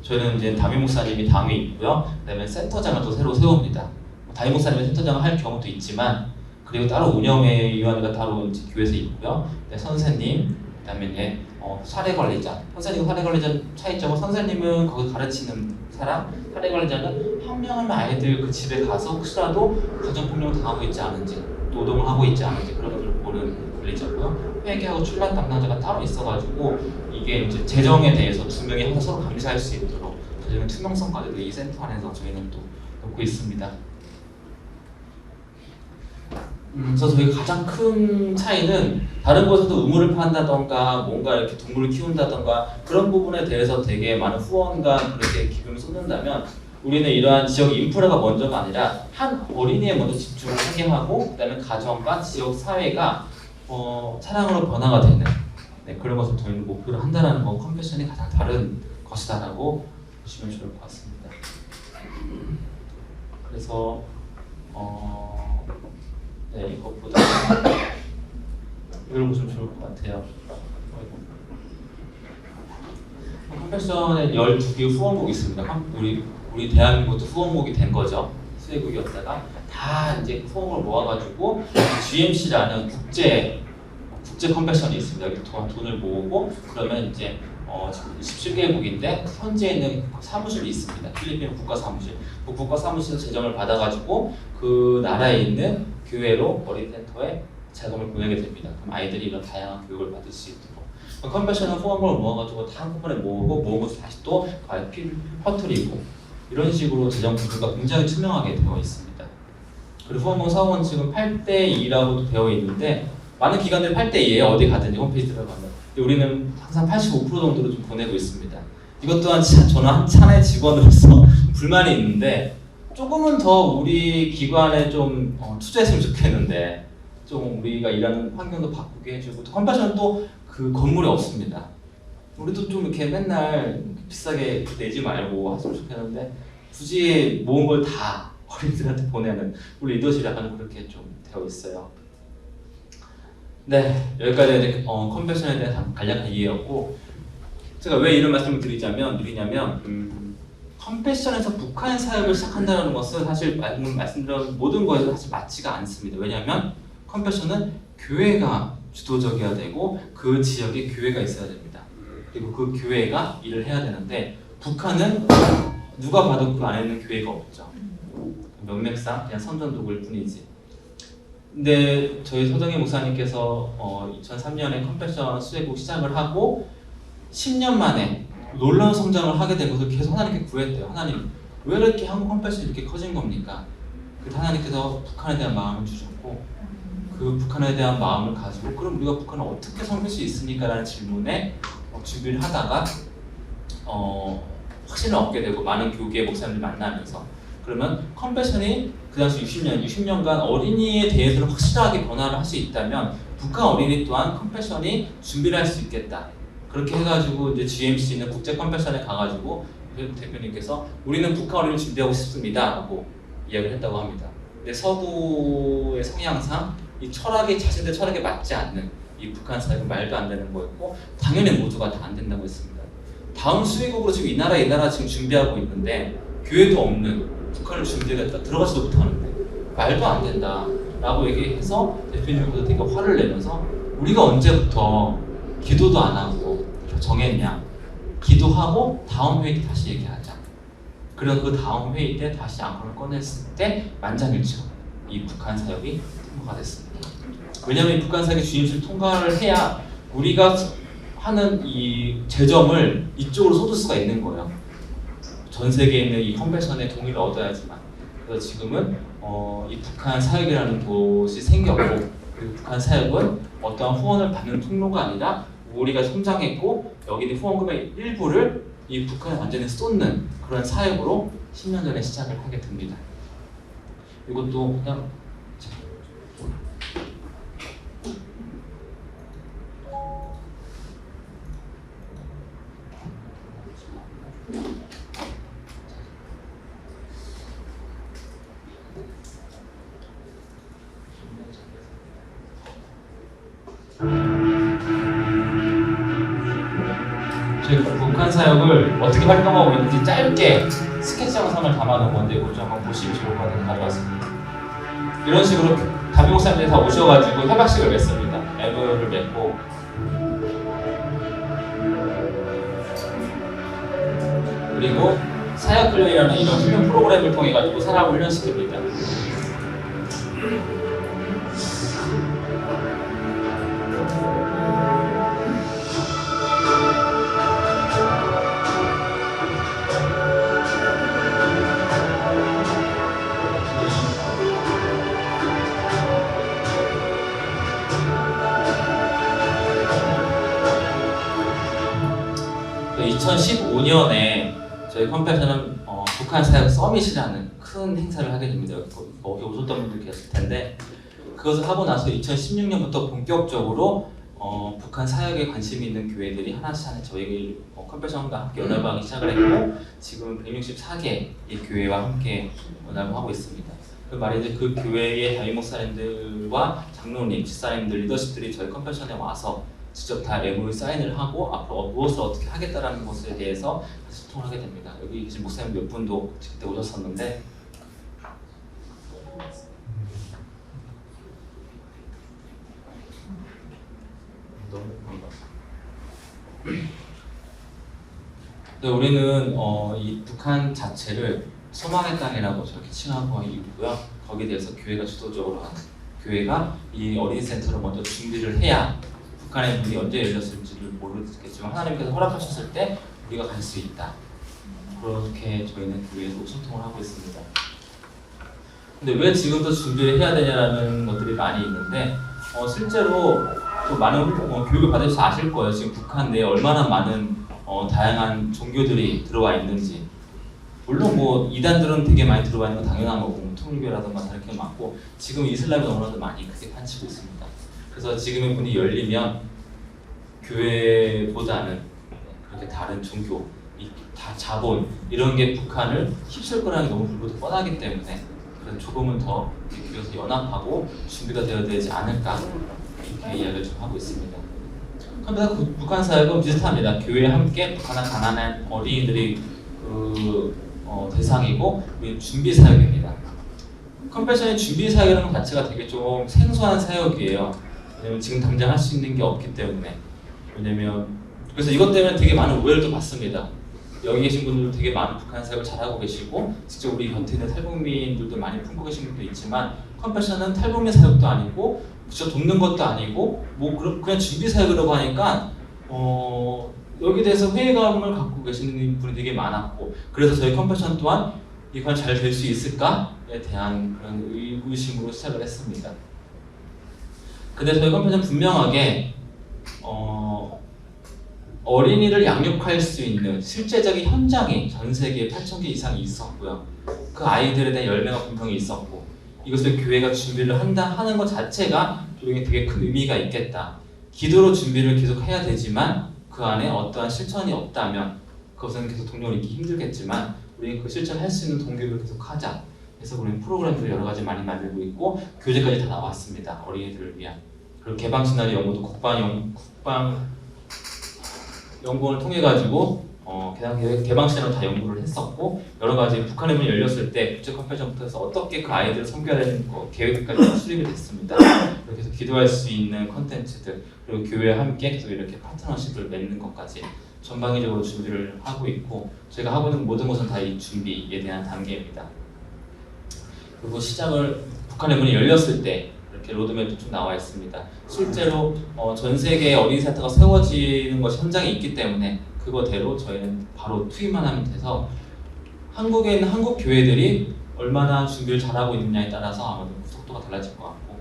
저희는 이제 담임 목사님이 당에 있고요. 그다음에 센터장을 또 새로 세웁니다. 담임 목사님이 센터장을 할 경우도 있지만 그리고 따로 운영위원회가 따로 이제 교회에서 있고요. 선생님, 그다음에 이제 사례 관리자. 선생님과 사례 관리자 차이점은 선생님은 거기 가르치는 사람, 사례 관리자는 한 아이들 그 집에 가서 혹시라도 가정폭력 당하고 있지 않은지, 노동을 하고 있지 않은지 그런 것들을 보는 관리자고요. 회계하고 출납 담당자가 따로 있어가지고 이게 이제 재정에 대해서 두 명이 항상 서로 감시할 수 있도록 저희는 투명성까지도 이 센터 안에서 저희는 또 놓고 있습니다. 그래서 저희 가장 큰 차이는 다른 곳에도 의무를 판다던가 뭔가 이렇게 동물을 키운다던가 그런 부분에 대해서 되게 많은 후원과 그렇게 기금을 쏟는다면 우리는 이러한 지역 인프라가 먼저가 아니라 한 어린이에 먼저 집중을 하게 하고 그다음에 가정과 지역 사회가 사랑으로 변화가 되는 그런 것을 저희는 목표로 한다는 건 컴패션이 가장 다른 것이다라고 보시면 좋을 것 같습니다. 그래서 이것보다 이걸 보시면 좋을 것 같아요. 컴패션에 12개 후원국이 있습니다. 우리 대한민국도 후원국이 된 거죠. 수혜국이었다가 다 이제 후원을 모아가지고 GMC라는 국제 컴패션이 있습니다. 여기 돈을 모으고 그러면 이제 지금 17개국인데 현재 있는 사무실이 있습니다. 필리핀 국가사무실. 그 국가사무실에서 재정을 받아가지고 그 나라에 있는 교회로 어린이센터에 자금을 보내게 됩니다. 그럼 아이들이 이런 다양한 교육을 받을 수 있도록. 컨벤션은 후원금을 모아가지고 다 한꺼번에 모으고 다시 또 퍼뜨리고 이런 식으로 재정 구조가 굉장히 투명하게 되어 있습니다. 그리고 후원금 사후 원칙은 8대2라고 되어 있는데 많은 기관들이 8대2예요. 어디 가든지 홈페이지 들어가면. 우리는 항상 85% 정도로 좀 보내고 있습니다. 이것 또한 저는 한 차례 직원으로서 불만이 있는데 조금은 더 우리 기관에 좀 투자했으면 좋겠는데 좀 우리가 일하는 환경도 바꾸게 해주고 또 컨벤션은 또 그 건물이 없습니다. 우리도 좀 이렇게 맨날 비싸게 내지 말고 했으면 좋겠는데 굳이 모은 걸 다 어린이들한테 보내는 우리 리더십이 약간 그렇게 좀 되어 있어요. 네, 여기까지 이제 컨벤션에 대한 간략한 이해였고 제가 왜 이런 말씀을 드리냐면 컨벤션에서 북한 사역을 시작한다는 것은 사실 말씀드린 모든 거에서 사실 맞지가 않습니다. 왜냐하면 컨벤션은 교회가 주도적이어야 되고 그 지역에 교회가 있어야 됩니다. 그리고 그 교회가 일을 해야 되는데 북한은 누가 봐도 그 안에 있는 교회가 없죠. 명맥상 그냥 선전도구일 뿐이지. 근데 저희 서정희 목사님께서 2003년에 컨벤션 수혜국 시작을 하고 10년 만에 놀라운 성장을 하게 되고서 계속 하나님께 구했대요. 하나님, 왜 이렇게 한국 컨벤션이 이렇게 커진 겁니까? 그래서 하나님께서 북한에 대한 마음을 주셨고 그 북한에 대한 마음을 가지고 그럼 우리가 북한을 어떻게 섬길 수 있습니까? 라는 질문에 준비를 하다가 확신을 얻게 되고 많은 교계 목사님들 만나면서 그러면 컨벤션이 그 당시 60년간 어린이에 대해서는 확실하게 변화를 할 수 있다면 북한 어린이 또한 컨벤션이 준비를 할 수 있겠다. 그렇게 해가지고 이제 GMC는 국제 컨벤션에 가가지고 대표님께서 우리는 북한 어린이를 준비하고 싶습니다 하고 이야기를 했다고 합니다. 근데 서구의 성향상 이 철학이 자신들 철학에 맞지 않는 이 북한 사역은 말도 안 되는 거였고 당연히 모두가 다 안 된다고 했습니다. 다음 수혜국으로 지금 이 나라 지금 준비하고 있는데 교회도 없는 북한을 준비하겠다 들어가지도 못하는데 말도 안 된다라고 얘기해서 대표님께서 되게 화를 내면서 우리가 언제부터 기도도 안 하고 정했냐 기도하고 다음 회의 때 다시 얘기하자. 그래서 그 다음 회의 때 다시 안건을 꺼냈을 때 만장일치로 이 북한 사역이 통과가 됐습니다. 왜냐하면 이 북한 사역의 주임실 통과를 해야 우리가 하는 이 재정을 이쪽으로 쏟을 수가 있는 거예요. 전 세계에 있는 이 컨벤션의 동의를 얻어야지만. 그래서 지금은 이 북한 사역이라는 곳이 생겼고 그리고 북한 사역은 어떠한 후원을 받는 통로가 아니라 우리가 성장했고 여기 있는 후원금의 일부를 이 북한에 완전히 쏟는 그런 사역으로 10년 전에 시작을 하게 됩니다. 이것도 그냥 저희 북한 사역을 어떻게 활동하고 있는지 짧게 스케치 영상을 담아놓은 건데 이거 좀 한번 보시면 좋을 것 같아서 가져왔습니다. 이런 식으로 담임 목사님들이 다 오셔가지고 협약식을 맺습니다. 앱을 맺고 그리고 사역 훈련이라는 이런 훈련 프로그램을 통해 가지고 사람을 훈련시킵니다. 그 2015년에 저희 컨벤션은 북한 사역 서밋이라는 큰 행사를 하게 됩니다. 거기 오셨던 분들 계실 텐데 그것을 하고 나서 2016년부터 본격적으로 북한 사역에 관심이 있는 교회들이 하나씩 저희 컨벤션과 함께 연합하기 시작을 했고 지금 164개의 교회와 함께 연합을 하고 있습니다. 그 말이 그 교회의 담임 목사님들과 장로님, 집사님들, 리더십들이 저희 컨벤션에 와서 직접 다 MOU 사인을 하고 앞으로 무엇을 어떻게 하겠다라는 것에 대해서 소통을 하게 됩니다. 여기 계신 목사님 몇 분도 그때 오셨었는데 너무 반갑습니다. 근데 우리는 이 북한 자체를 소망의 땅이라고 저렇게 칭하고 있고요. 거기에 대해서 교회가 주도적으로 하는, 교회가 이 어린이 센터를 먼저 준비를 해야 북한의 문이 언제 열렸을지를 모르겠지만 하나님께서 허락하셨을 때 우리가 갈 수 있다. 그렇게 저희는 교회에서 소통을 하고 있습니다. 근데 왜 지금도 준비를 해야 되냐라는 것들이 많이 있는데 실제로 또 많은 교육을 받으셔서 아실 거예요. 지금 북한 내에 얼마나 많은 다양한 종교들이 들어와 있는지. 물론 뭐 이단들은 되게 많이 들어와 있는 건 당연한 거고, 뭐 통일교라든가 이렇게 많고, 지금 이슬람의 언어도 많이 크게 판치고 있습니다. 그래서 지금의 문이 열리면 교회보다는 그렇게 다른 종교, 다 자본 이런 게 북한을 휩쓸 거라는 게 너무 불보듯 뻔하기 때문에 그래서 조금은 더 교회에서 연합하고 준비가 되어야 되지 않을까 이렇게 이야기를 좀 하고 있습니다. 그러면서 북한 사역은 비슷합니다. 교회와 함께 북한의 가난한 어린이들이 대상이고 우리 준비 사역입니다. 컴패션의 준비 사역이라는 것 자체가 되게 좀 생소한 사역이에요. 왜냐면 지금 당장 할 수 있는 게 없기 때문에. 그래서 이것 때문에 되게 많은 오해를 또 받습니다. 여기 계신 분들도 되게 많은 북한 사역을 잘하고 계시고 직접 우리 곁에 있는 탈북민들도 많이 품고 계신 분도 있지만 컴패션은 탈북민 사역도 아니고 직접 돕는 것도 아니고 뭐 그냥 준비 사역이라고 하니까 여기에 대해서 회의감을 갖고 계시는 분이 되게 많았고 그래서 저희 컴패션 또한 이건 잘 될 수 있을까에 대한 그런 의구심으로 시작을 했습니다. 근데 저희 컴패션 분명하게 어린이를 양육할 수 있는 실제적인 현장이 전 세계에 8,000개 이상이 있었고요. 그 아이들에 대한 열매가 분명히 있었고 이것을 교회가 준비를 하는 것 자체가 우리에게 되게 큰 의미가 있겠다. 기도로 준비를 계속 해야 되지만 그 안에 어떠한 실천이 없다면 그것은 계속 동력을 잃기 힘들겠지만 우리는 그 실천할 수 있는 동기를 계속 하자. 그래서 우리는 프로그램들을 여러 가지 많이 만들고 있고 교재까지 다 나왔습니다. 어린이들을 위한. 그리고 개방 시나리오 연구도 국방 연구원을 통해 가지고 개방 시나리오 다 연구를 했었고 여러 가지 북한의 문이 열렸을 때 국제 컴패션부터 해서 어떻게 그 아이들을 섬겨야 되는 계획까지 수립이 됐습니다. 이렇게 해서 기도할 수 있는 컨텐츠들 그리고 교회와 함께 계속 이렇게 파트너십을 맺는 것까지 전방위적으로 준비를 하고 있고 저희가 하고 있는 모든 것은 다 이 준비에 대한 단계입니다. 그리고 북한의 문이 열렸을 때 이렇게 로드맵도 좀 나와 있습니다. 실제로 전 세계에 어린이 센터가 세워지는 것이 현장에 있기 때문에 그거대로 저희는 바로 투입만 하면 돼서 한국에 있는 한국 교회들이 얼마나 준비를 잘하고 있느냐에 따라서 아마도 속도가 달라질 것 같고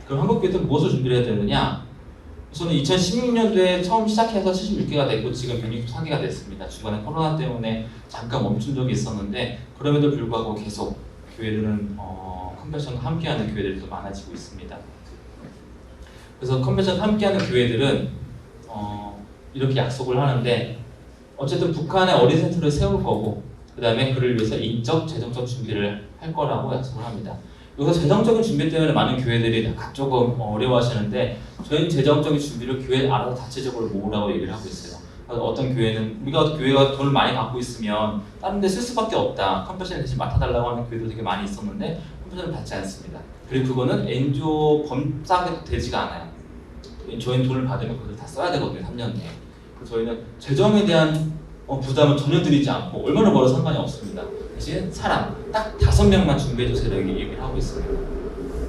그럼 한국 교회들은 무엇을 준비를 해야 되느냐? 우선 2016년도에 처음 시작해서 76개가 됐고 지금 164개가 됐습니다. 중간에 코로나 때문에 잠깐 멈춘 적이 있었는데 그럼에도 불구하고 계속 교회들은 컨벤션과 함께하는 교회들이 더 많아지고 있습니다. 그래서 컨벤션 함께하는 교회들은 이렇게 약속을 하는데 어쨌든 북한의 어린 센터를 세울 거고 그 다음에 그를 위해서 인적, 재정적 준비를 할 거라고 약속을 합니다. 여기서 재정적인 준비 때문에 많은 교회들이 조금 어려워하시는데 저희는 재정적인 준비를 교회 알아서 자체적으로 모으라고 얘기를 하고 있어요. 그래서 어떤 교회는 교회가 돈을 많이 갖고 있으면 다른 데 쓸 수밖에 없다. 컴패션을 대신 맡아달라고 하는 교회도 되게 많이 있었는데 컴패션을 받지 않습니다. 그리고 그거는 엔조 범싸게 되지가 않아요. 저희는 돈을 받으면 그걸 다 써야 되거든요. 3년 내에. 그래서 저희는 재정에 대한 부담을 전혀 드리지 않고 얼마나 벌어도 상관이 없습니다. 대신 사람 딱 5명만 준비해주세요 이렇게 얘기를 하고 있습니다.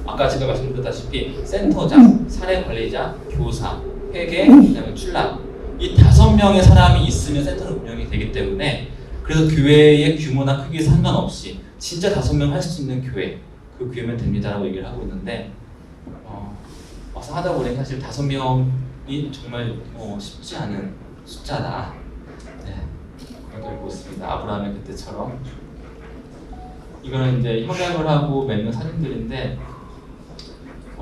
아까 제가 말씀드렸다시피 센터장, 사례관리자, 교사, 회계, 그다음에 출납 이 5명의 사람이 있으면 센터는 운영이 되기 때문에 그래서 교회의 규모나 크기에 상관없이 진짜 5명 할 수 있는 교회 그 교회면 됩니다라고 얘기를 하고 있는데 와서 하다 보니 사실 5명이 정말 쉽지 않은 숫자다. 네, 그렇게 알고 있습니다. 아브라함의 그때처럼 이거는 이제 협약을 하고 맺는 사진들인데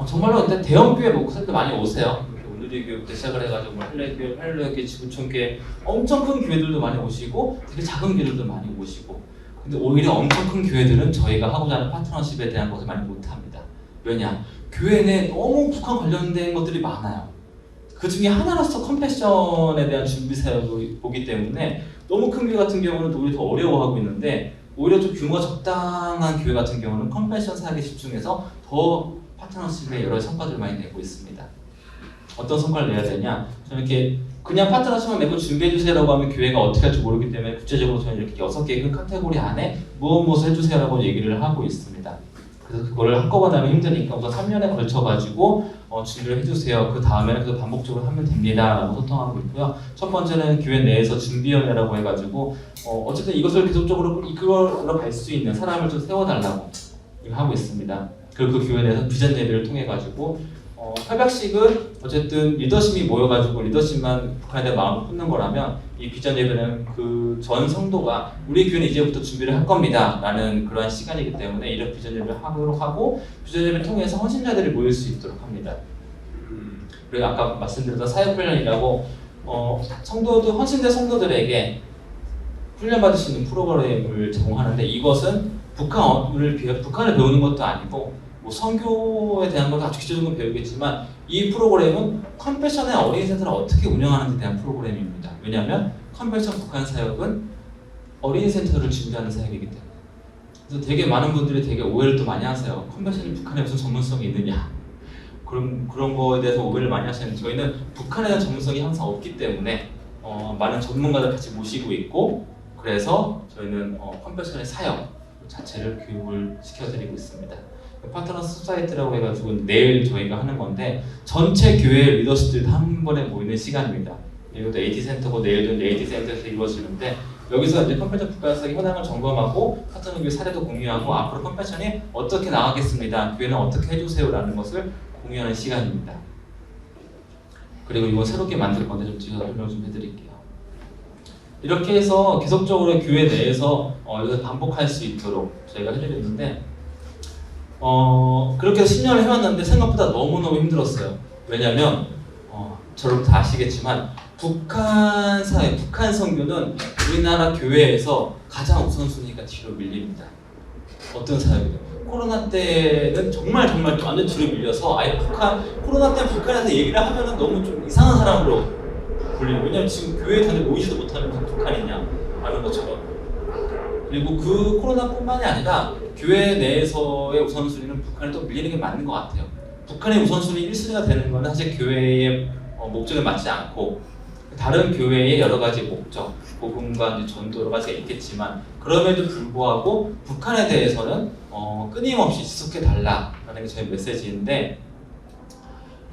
정말로 근데 대형 교회 목사님들 많이 오세요. 오늘의 교육부터 시작을 해가지고 할렐루야교회, 지구촌교회 엄청 큰 교회들도 많이 오시고 되게 작은 교회들도 많이 오시고 근데 오히려 엄청 큰 교회들은 저희가 하고자 하는 파트너십에 대한 것을 많이 못합니다. 왜냐? 교회 내에 너무 북한 관련된 것들이 많아요. 그 중에 하나로서 컴패션에 대한 준비 사역을 보기 때문에 너무 큰 교회 같은 경우는 오히려 더 어려워하고 있는데 오히려 좀 규모가 적당한 교회 같은 경우는 컴패션 사역에 집중해서 더 파트너십에 여러 성과들을 많이 내고 있습니다. 어떤 성과를 내야 되냐? 저는 이렇게 그냥 파트너십만 맺고 준비해주세요라고 하면 교회가 어떻게 할지 모르기 때문에 구체적으로 저는 이렇게 6개의 큰 카테고리 안에 무엇을 해주세요라고 얘기를 하고 있습니다. 그래서 그거를 한꺼번에 하면 힘드니까 우선 3년에 걸쳐가지고 준비를 해주세요. 그 다음에는 그 반복적으로 하면 됩니다 라고 소통하고 있고요. 첫 번째는 교회 내에서 준비위원회라고 해가지고 어쨌든 이것을 계속적으로 이끌어 갈 수 있는 사람을 좀 세워달라고 하고 있습니다. 그리고 그 교회 내에서 비전 예배를 통해가지고 협약식은 어쨌든 리더십이 모여가지고 리더십만 북한에 대한 마음을 품는 거라면 이 비전 예배는 그 전 성도가 우리 교회는 이제부터 준비를 할 겁니다 라는 그러한 시간이기 때문에 이런 비전 예배를 하도록 하고 비전 예배를 통해서 헌신자들이 모일 수 있도록 합니다. 그리고 아까 말씀드렸던 사역훈련이라고 성도들 헌신된 성도들에게 훈련받을 수 있는 프로그램을 제공하는데 이것은 북한을 배우는 것도 아니고 뭐 선교에 대한 건 아주 기초적인 건 배우겠지만 이 프로그램은 컴패션의 어린이센터를 어떻게 운영하는지에 대한 프로그램입니다. 왜냐하면 컴패션 북한 사역은 어린이센터를 준비하는 사역이기 때문에. 그래서 되게 많은 분들이 되게 오해를 또 많이 하세요. 컴패션이 북한에 무슨 전문성이 있느냐 그런 거에 대해서 오해를 많이 하시는데 저희는 북한에 대한 전문성이 항상 없기 때문에 많은 전문가들 같이 모시고 있고 그래서 저희는 컴패션의 사역 자체를 교육을 시켜드리고 있습니다. 파트너 소사이티라고 해가지고 내일 저희가 하는 건데 전체 교회 리더십들이 한 번에 모이는 시간입니다. 이것도 AT 센터고 내일도 AT 센터에서 이루어지는데 여기서 이제 컴패션 국가사의 현황을 점검하고 파트너 교회 사례도 공유하고 앞으로 컴패션이 어떻게 나가겠습니다. 교회는 어떻게 해주세요라는 것을 공유하는 시간입니다. 그리고 이거 새롭게 만들 건데 좀 제가 설명 좀 해드릴게요. 이렇게 해서 계속적으로 교회 내에서 이것을 반복할 수 있도록 저희가 해드렸는데 그렇게 해서 10년을 해왔는데 생각보다 너무너무 힘들었어요. 왜냐면 저를 다 아시겠지만 북한 사회, 북한 선교는 우리나라 교회에서 가장 우선순위가 뒤로 밀립니다. 어떤 사역이든 코로나 때는 정말 완전 뒤로 밀려서 아예 코로나 때 북한에서 얘기를 하면은 너무 좀 이상한 사람으로 불리고 왜냐면 지금 교회에 다들 모이지도 못하는 게 북한이냐 하는 것처럼 그리고 그 코로나뿐만이 아니라 교회 내에서의 우선순위는 북한에 또 밀리는 게 맞는 것 같아요. 북한의 우선순위 1순위가 되는 건 사실 교회의 목적에 맞지 않고 다른 교회의 여러 가지 목적, 복음과 전도 여러 가지가 있겠지만 그럼에도 불구하고 북한에 대해서는 끊임없이 지속해 달라라는 게 저희 메시지인데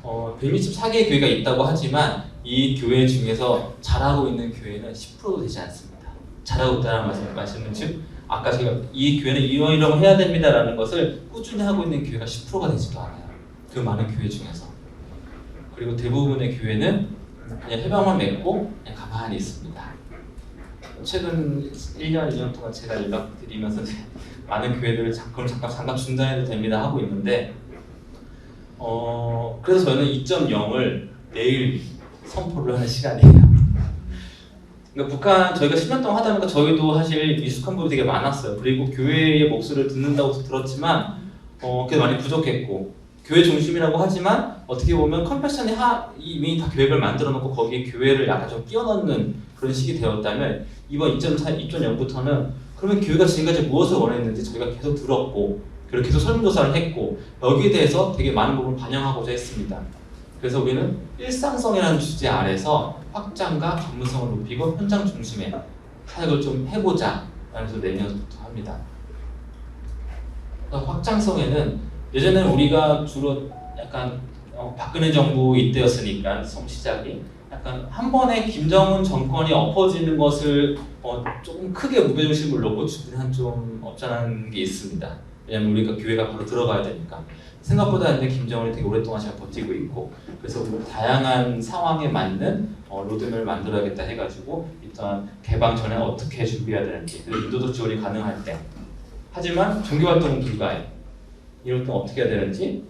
164개의 교회가 있다고 하지만 이 교회 중에서 잘하고 있는 교회는 10%도 되지 않습니다. 잘하고 있다는 말씀은 즉 아까 제가 이 교회는 이런 걸 해야 됩니다라는 것을 꾸준히 하고 있는 교회가 10%가 되지도 않아요. 그 많은 교회 중에서. 그리고 대부분의 교회는 그냥 해방만 맺고 그냥 가만히 있습니다. 최근 1년, 2년 동안 제가 연락드리면서 많은 교회들을 잠깐 중단해도 됩니다 하고 있는데 그래서 저는 2.0을 내일 선포를 하는 시간이에요. 그러니까 북한 저희가 10년 동안 하다 보니까 저희도 사실 미숙한 부분이 되게 많았어요. 그리고 교회의 목소리를 듣는다고 들었지만 그게 많이 부족했고 교회 중심이라고 하지만 어떻게 보면 컴패션이 이미 다 계획을 만들어 놓고 거기에 교회를 약간 좀 끼워 넣는 그런 식이 되었다면 이번 2.0부터는 그러면 교회가 지금까지 무엇을 원했는지 저희가 계속 들었고 그리고 계속 설문조사를 했고 여기에 대해서 되게 많은 부분을 반영하고자 했습니다. 그래서 우리는 일상성이라는 주제 아래서 확장과 전문성을 높이고 현장 중심의 사역을 좀 해보자 라면서 내년부터 합니다. 확장성에는 예전에는 우리가 주로 약간 박근혜 정부 이때였으니까 시작이 약간 한 번에 김정은 정권이 엎어지는 것을 조금 크게 무게중심을 놓고 준비한 좀 없잖은 게 있습니다. 왜냐면 우리가 교회가 바로 들어가야 되니까. 생각보다 근데 김정은이 되게 오랫동안 잘 버티고 있고 그래서 다양한 상황에 맞는 로드맵을 만들어야겠다 해가지고 일단 개방 전에 어떻게 준비해야 되는지 그리고 인도적 지원이 가능할 때 하지만 종교활동은 불가해. 이럴 때 어떻게 해야 되는지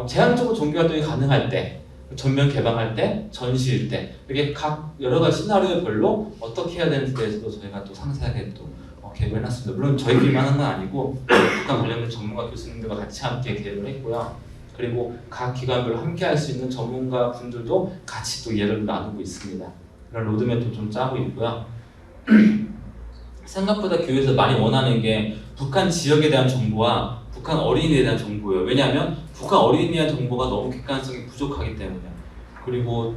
제한적으로 종교활동이 가능할 때 전면 개방할 때 전시일 때 이렇게 각 여러 가지 시나리오별로 어떻게 해야 되는지에 대해서도 저희가 또 상세하게 또 계획을 해놨습니다. 물론 저희끼리만 하는 건 아니고 북한 관련된 전문가 교수님들과 같이 함께 계획을 했고요. 그리고 각 기관별로 함께 할 수 있는 전문가 분들도 같이 또 이야기를 나누고 있습니다. 그런 로드맵도 좀 짜고 있고요. 생각보다 교회에서 많이 원하는 게 북한 지역에 대한 정보와 북한 어린이에 대한 정보예요. 왜냐하면 북한 어린이에 대한 정보가 너무 객관성이 부족하기 때문에 그리고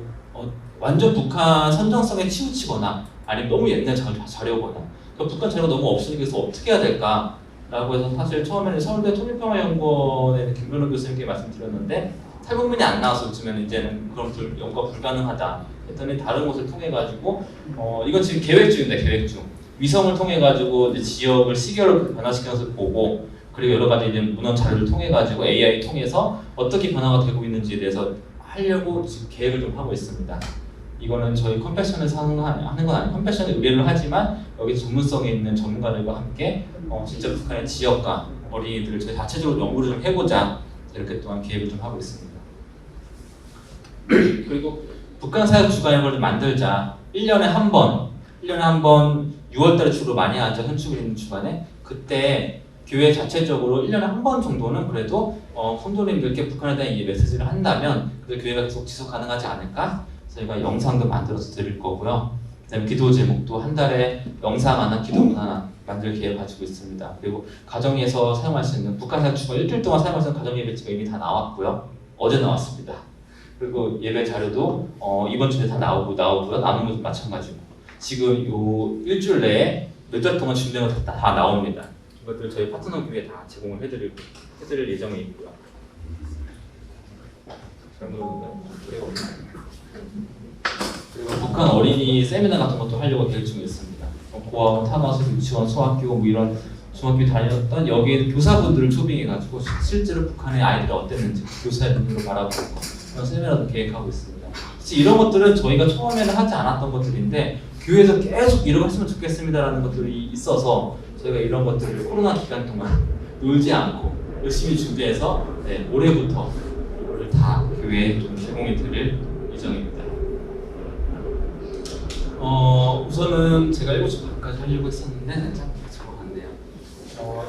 완전 북한 선정성에 치우치거나 아니면 너무 옛날 자료거나 그러니까 북한 자료가 너무 없으니까 그래서 어떻게 해야 될까라고 해서 사실 처음에는 서울대 통일평화연구원에 있는 김근호 교수님께 말씀드렸는데 탈북민이 안 나와서 요즘에는 이제는 그런 연구가 불가능하다 했더니 다른 곳을 통해 가지고 이건 지금 계획 중입니다. 계획 중 위성을 통해 가지고 이제 지역을 시계로 변화시키는 것을 보고 그리고 여러 가지 이제 문헌 자료를 통해 가지고 AI 통해서 어떻게 변화가 되고 있는지에 대해서 하려고 지금 계획을 좀 하고 있습니다. 이거는 저희 컴패션에서 하는 건 아니고 컴패션에 의뢰를 하지만 여기 전문성이 있는 전문가들과 함께 진짜 북한의 지역과 어린이들을 저희 자체적으로 연구를 좀 해보자 이렇게 또한 계획을 좀 하고 있습니다. 그리고 북한 사역 주간을 좀 만들자. 1년에 한 번 6월달에 주로 많이 하죠. 현충일 있는 주간에 그때 교회 자체적으로 1년에 한 번 정도는 그래도 성도님들께 북한에 대한 이 메시지를 한다면 그 교회가 계속 지속 가능하지 않을까? 저희가 영상도 만들어서 드릴 거고요. 그다음에 기도 제목도 한 달에 영상 하나, 기도 하나 만들 계획 가지고 있습니다. 그리고 가정에서 사용할 수 있는 북한 사역 주간 일주일 동안 사용할 수 있는 가정 예배지가 이미 다 나왔고요. 어제 나왔습니다. 그리고 예배 자료도 이번 주에 다 나오고요. 남은 것도 마찬가지고 지금 요 일주일 내에 몇 달 동안 준비한 거 다 나옵니다. 이것들 저희 파트너 교회에 다 제공을 해드릴 예정에 있고요. 그리고 북한 어린이 세미나 같은 것도 하려고 계획 중에 있습니다. 고아원, 탄화수, 유치원, 소학교 뭐 이런 중학교 다녔던 여기 교사분들을 초빙해가지고 실제로 북한의 아이들이 어땠는지 교사의 눈으로 바라보고 그런 세미나도 계획하고 있습니다. 이런 것들은 저희가 처음에는 하지 않았던 것들인데 교회에서 계속 이러고 했으면 좋겠습니다라는 것들이 있어서 저희가 이런 것들을 코로나 기간 동안 놀지 않고 열심히 준비해서 올해부터 이거를 다 교회에 좀 제공해 드릴 예정입니다. 우선은 제가 7시 반까지 하려고 했었는데 살짝 적어갔네요.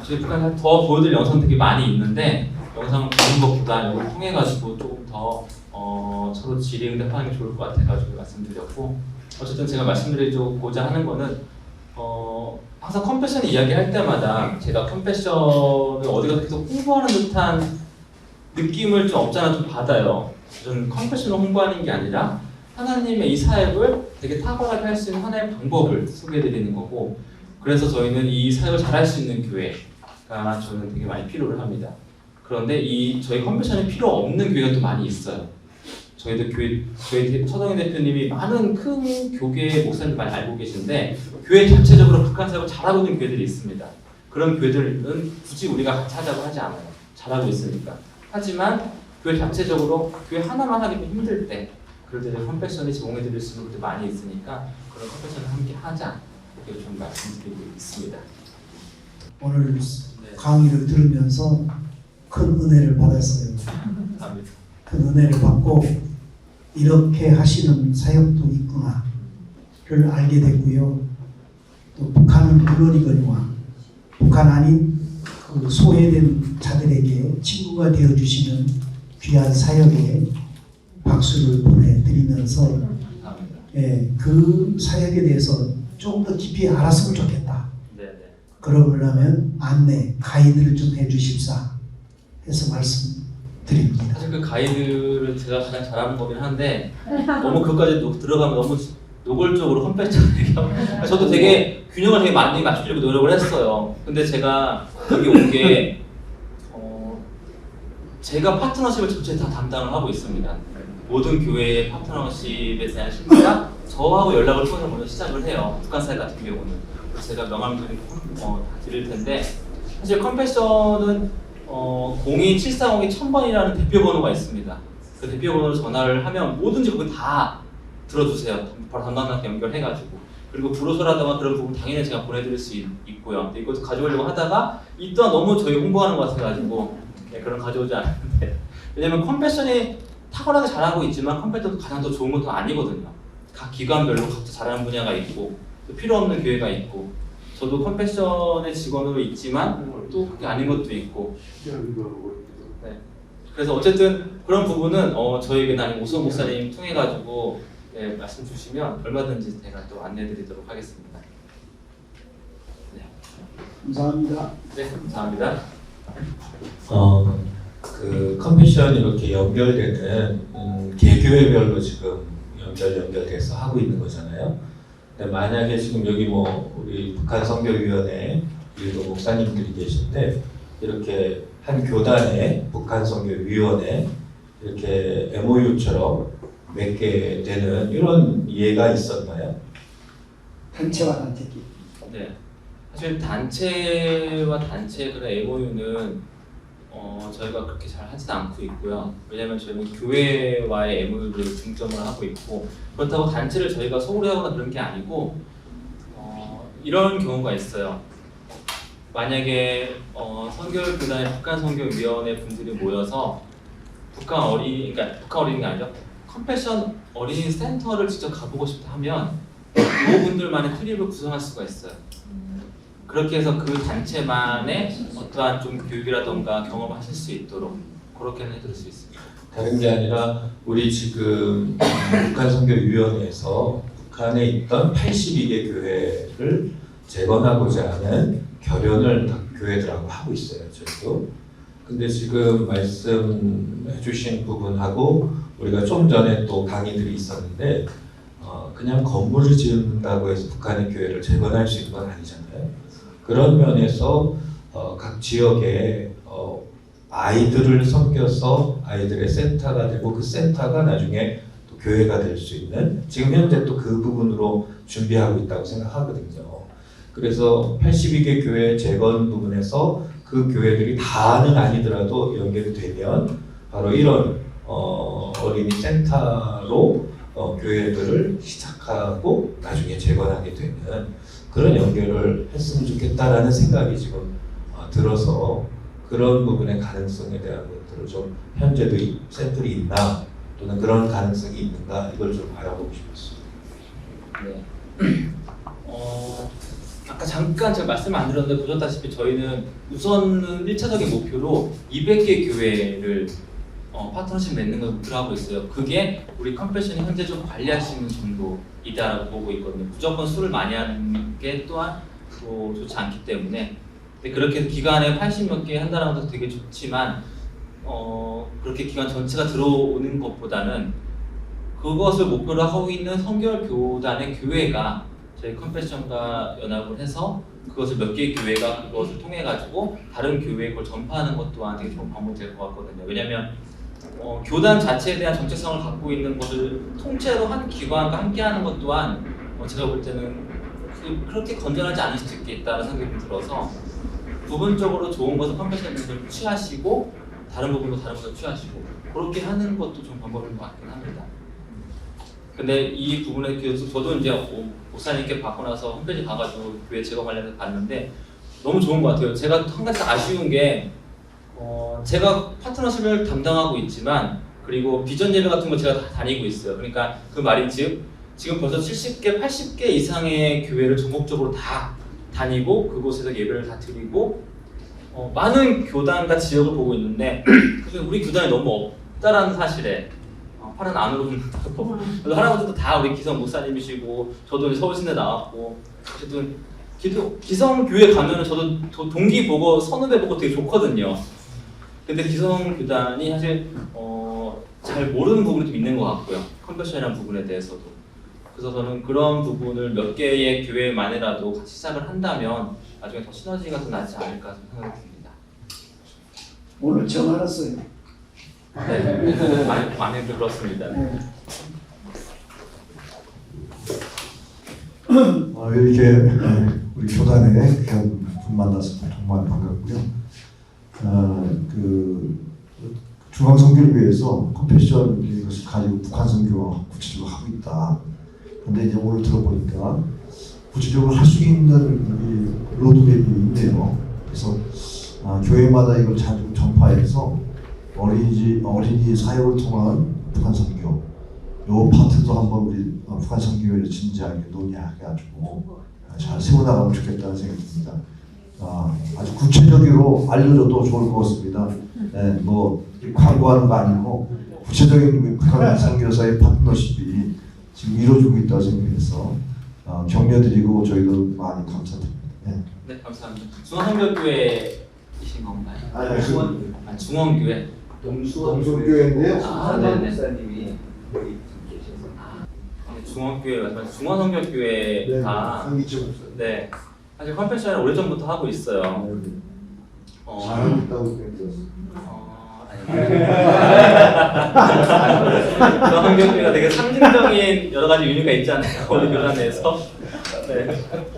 저희 북한에 더 보여드릴 영상들이 많이 있는데 영상을 보는 것보다 이걸 통해 가지고 조금 더 서로 질의응답하는 게 좋을 것 같아가지고 말씀드렸고 어쨌든 제가 말씀드리고자 하는 거는 항상 컴패션 이야기할 때마다 제가 컴패션을 어디 가서 계속 홍보하는 듯한 느낌을 좀 없잖아 좀 받아요. 저는 컴패션을 홍보하는 게 아니라 하나님의 이 사역을 되게 탁월하게 할 수 있는 하나의 방법을 소개해드리는 거고 그래서 저희는 이 사역을 잘할 수 있는 교회가 저는 되게 많이 필요를 합니다. 그런데 저희 컴패션이 필요 없는 교회가 또 많이 있어요. 저희 서동현 대표님이 많은 큰 교계 목사님 많이 알고 계신데 교회 자체적으로 북한 사역을 잘하고 있는 교회들이 있습니다. 그런 교회들은 굳이 우리가 같이 하자고 하지 않아요. 잘하고 있으니까. 하지만 교회 자체적으로 교회 하나만 하기 힘들 때 그럴 때 컴패션이 제공해 드릴 수 있는 것도 많이 있으니까 그런 컴패션을 함께 하자 이렇게 좀 말씀드리고 있습니다. 오늘 강의를 들으면서 큰 은혜를 받았어요. 감사합니다. 큰 은혜를 받고 이렇게 하시는 사역도 있구나를 알게 됐고요. 또 북한은 물론이거니와 북한 아닌 그 소외된 자들에게 친구가 되어주시는 귀한 사역에 박수를 보내드리면서 그 사역에 대해서 조금 더 깊이 알았으면 좋겠다. 그러려면 안내, 가이드를 좀 해주십사 해서 말씀드립니다. 사실 그 가이드를 제가 가장 잘하는 거긴 한데 너무 그것까지 들어가면 너무 노골적으로 컴패션 얘기하고 저도 되게 균형을 되게 많이 맞추려고 노력을 했어요. 근데 제가 여기 온 게 제가 파트너십을 전체 다 담당을 하고 있습니다. 모든 교회의 파트너십에 대한 실무가 저하고 연락을 통해서 먼저 시작을 해요. 북한 사회 같은 경우는 제가 명함 드릴 텐데 사실 컴패션은 02740-1000번이라는 대표번호가 있습니다. 그 대표번호로 전화를 하면 뭐든지 그거 다 들어주세요. 바로 담당자한테 연결해가지고 그리고 불호소라든가 그런 부분 당연히 제가 보내드릴 수 있고요. 근데 이것도 가져오려고 하다가 이 또한 너무 저희 홍보하는 것 같아가지고 그런 가져오지 않는데 왜냐면 컴패션이 탁월하게 잘하고 있지만 컴패션도 가장 더 좋은 것도 아니거든요. 각 기관별로 각자 잘하는 분야가 있고 또 필요 없는 교회가 있고 저도 컴패션의 직원으로 있지만 또 그게 아닌 것도 있고 그래서 어쨌든 그런 부분은 저에게나 아니면 오수원 목사님 통해 가지고 말씀 주시면 얼마든지 제가 또 안내드리도록 하겠습니다. 감사합니다. 네, 감사합니다. 그 컴패션 이렇게 연결되는 개교회별로 지금 직접 연결돼서 하고 있는 거잖아요. 근데 만약에 지금 여기 뭐 우리 북한 선교위원회 일부 목사님들이 계신데 이렇게 한 교단에 북한 선교위원회 이렇게 MOU처럼 맺게 되는 이런 예가 있었나요? 단체와 단체끼리. 네. 사실 단체와 단체 그런 MOU는 저희가 그렇게 잘 하지도 않고 있고요. 왜냐하면 저희는 교회와의 MOU를 중점을 하고 있고 그렇다고 단체를 저희가 소홀히 하거나 그런 게 아니고 이런 경우가 있어요. 만약에 선교교단의 북한 선교위원회 분들이 모여서 북한 어린이가 아니죠. 컴패션 어린이 센터를 직접 가보고 싶다 하면 그분들만의 트립을 구성할 수가 있어요. 그렇게 해서 그 단체만의 어떠한 좀 교육이라던가 경험을 하실 수 있도록 그렇게는 해드릴 수 있습니다. 다른 게 아니라 우리 지금 북한 선교위원회에서 북한에 있던 82개 교회를 재건하고자 하는 결연을 교회들하고 하고 있어요. 저희도. 근데 지금 말씀해주신 부분하고 우리가 좀 전에 또 강의들이 있었는데 그냥 건물을 지은다고 해서 북한의 교회를 재건할 수 있는 건 아니잖아요. 그런 면에서 각 지역에 아이들을 섬겨서 아이들의 센터가 되고 그 센터가 나중에 또 교회가 될 수 있는 지금 현재 또 그 부분으로 준비하고 있다고 생각하거든요. 그래서 82개 교회 재건 부분에서 그 교회들이 다는 아니더라도 연결이 되면 바로 이런 어린이 센터로 교회들을 시작하고 나중에 재건하게 되는 그런 연결을 했으면 좋겠다라는 생각이 지금 들어서 그런 부분의 가능성에 대한 것들을 좀 현재도 샘플이 있나 또는 그런 가능성이 있는가 이걸 좀 알아보고 싶었습니다. 네. 아까 잠깐 제가 말씀 안 드렸는데 보셨다시피 저희는 우선은 1차적인 목표로 200개 교회를 파트너십 맺는 걸 목표로 하고 있어요. 그게 우리 컴패션이 현재 좀 관리할 수 있는 정도이다라고 보고 있거든요. 무조건 수를 많이 하는 게 또한 또 좋지 않기 때문에 근데 그렇게 기간에 80몇 개 한다는 것도 되게 좋지만 그렇게 기간 전체가 들어오는 것보다는 그것을 목표로 하고 있는 선결교단의 교회가 저희 컴패션과 연합을 해서 그것을 몇 개의 교회가 그것을 통해 가지고 다른 교회에 그걸 전파하는 것 또한 되게 좋은 방법이 될 것 같거든요. 왜냐하면 교단 자체에 대한 정체성을 갖고 있는 것을 통째로 한 기관과 함께하는 것 또한 제가 볼 때는 그렇게 건전하지 않을 수도 있겠다는 생각이 들어서 부분적으로 좋은 것을 컴패션 분들 취하시고 다른 부분도 다른 것을 취하시고 그렇게 하는 것도 좀 방법인 것 같긴 합니다. 근데 이 부분에 대해서 저도 이제 목사님께 받고 나서 홈페이지 가가지고 교회 재건 관련해서 봤는데 너무 좋은 것 같아요. 제가 한 가지 아쉬운 게 제가 파트너십을 담당하고 있지만 그리고 비전 예배 같은 거 제가 다 다니고 있어요. 그러니까 그 말이 지금 벌써 70개, 80개 이상의 교회를 전국적으로 다 다니고 그곳에서 예배를 다 드리고 많은 교단과 지역을 보고 있는데 우리 교단이 너무 없다라는 사실에 파란 안으로 보고 할아버지도 다 우리 기성 목사님이시고 저도 서울신대 나왔고 어쨌든 기성 교회 가면은 저도 동기 보고 선후배 보고 되게 좋거든요. 근데 기성 교단이 사실 잘 모르는 부분이 좀 있는 것 같고요. 컴패션이라는 부분에 대해서도. 그래서 저는 그런 부분을 몇 개의 교회만이라도 같이 시작을 한다면 나중에 더 시너지가 더 나지 않을까 생각이 듭니다. 오늘 처음 알았어요. 네, 많이들 그렇습니다. 이렇게 우리 교단에 귀한 분 만나서 정말 반갑고요. 그 중앙선교회에서 컴패션 이것을 가지고 북한 선교와 구체적으로 하고 있다. 근데 이제 오늘 들어보니까 구체적으로 할 수 있는 로드맵이 있네요. 그래서 교회마다 이걸 잘 전파해서 어린이 사역을 통한 북한 선교 요 파트도 한번 우리 북한 선교회를 진지하게 논의해가지고 잘 세워나가면 좋겠다는 생각이 듭니다. 아주 구체적으로 알려줘도 좋을 것 같습니다. 네, 뭐 광고하는 거 아니고 구체적인 북한 선교사의 파트너십이 지금 이루어지고 있다고 생각해서 격려드리고 저희도 많이 감사드립니다. 네, 감사합니다. 중앙선교교회이신 건가요? 중원교회. 동수교회인데요. 네네. 목사님이 여기 계셔서 중원교회, 중원성결교회가 상기적 네, 사실 컨펜션을 오래전부터 하고 있어요. 잘하고 있다고 들었어. 중원성결교회가 되게 상징적인 여러 가지 의미가 있잖아요. 우리 교단 내에서. 네,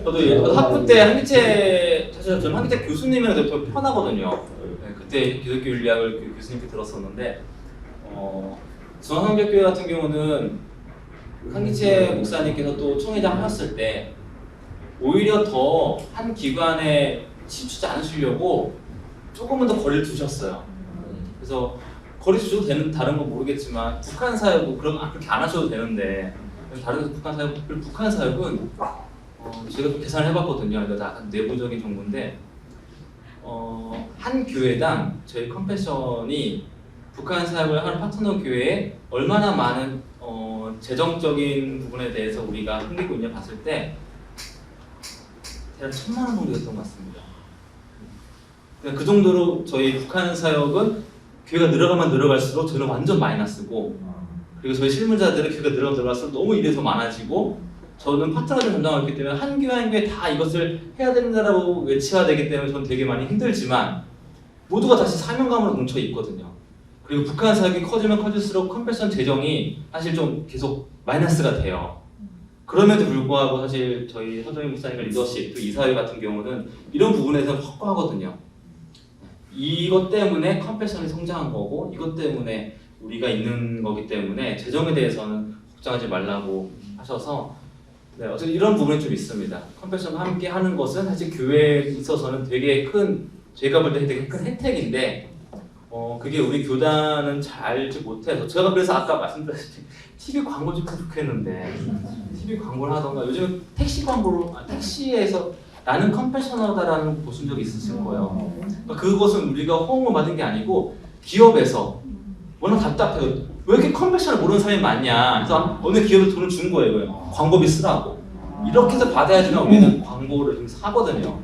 저도 학부 때 한기채, 사실 저는 한기채 교수님이랑 되게 편하거든요. 네, 그때 기독교 윤리학을 교수님께 들었었는데, 중원성결교회 같은 경우는 한기채 목사님께서 또 총회장 하셨을 때 오히려 더 한 기관에 치우치지 않으시려고 조금은 더 거리를 두셨어요. 그래서 거리 두셔도 되는 다른 건 모르겠지만 북한 사역은 그렇게 안 하셔도 되는데 다른 북한 사역은 제가 또 계산을 해봤거든요. 이거 약간 내부적인 정보인데 한 교회당 저희 컴패션이 북한 사역을 하는 파트너 교회에 얼마나 많은 재정적인 부분에 대해서 우리가 흥미고 있냐 봤을 때 대략 1,000만 원 정도 됐던 것 같습니다. 그 정도로 저희 북한 사역은 교회가 늘어가면 늘어갈수록 저는 완전 마이너스고, 그리고 저희 실무자들은 교회가 늘어갈수록 너무 일이 더 많아지고, 저는 파트너를 담당하고 있기 때문에 한 교회 한 교회 다 이것을 해야 된다라고 외쳐야 되기 때문에 저는 되게 많이 힘들지만 모두가 다시 사명감으로 뭉쳐 있거든요. 그리고 북한 사역이 커지면 커질수록 컴패션 재정이 사실 좀 계속 마이너스가 돼요. 그럼에도 불구하고 사실 저희 서정희 목사님과 리더십, 또 이사회 같은 경우는 이런 부분에서는 확고하거든요. 이것 때문에 컴패션이 성장한 거고, 이것 때문에 우리가 있는 거기 때문에 재정에 대해서는 걱정하지 말라고 하셔서, 네, 어쨌든 이런 부분이 좀 있습니다. 컴패션 함께 하는 것은 사실 교회에 있어서는 되게 큰, 제가 볼 때 되게 큰 혜택인데, 그게 우리 교단은 잘 알지 못해서, 제가 그래서 아까 말씀드렸듯이 TV 광고 좀 했으면 좋겠는데, TV 광고를 하던가, 요즘 택시 광고로, 택시에서 나는 컴패셔너다라는 거 보신 적 있으실 거예요. 그러니까 그것은 우리가 호응을 받은 게 아니고 기업에서 워낙 답답해요. 왜 이렇게 컴패션을 모르는 사람이 많냐. 그래서 어느 기업에 돈을 준 거예요. 광고비 쓰라고. 이렇게 해서 받아야지만 우리는 광고를 좀 사거든요.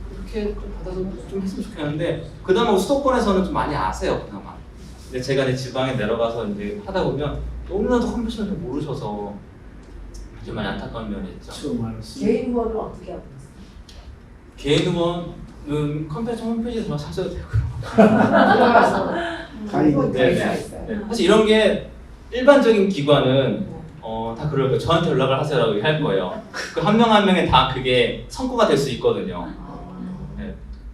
그렇게 좀 받아서 좀 했으면 좋겠는데, 그나마 수도권에서는 좀 많이 아세요. 그나마. 근데 제가 이제 지방에 내려가서 이제 하다 보면 너무나도 컴패션을 좀 모르셔서 좀 많이 안타까운 면이 있죠. 처음 알았어요. 개인 후원을 어떻게 하고 있어요? 개인 후원은 컴패션 홈페이지에서 사셔도 되고요. 들어가서 가입이 네, 네. 사실 이런 게 일반적인 기관은 다 그럴 거예요. 저한테 연락을 하세요라고 할 거예요. 그 한 명 한 명에 다 그게 성과가 될 수 있거든요. 네.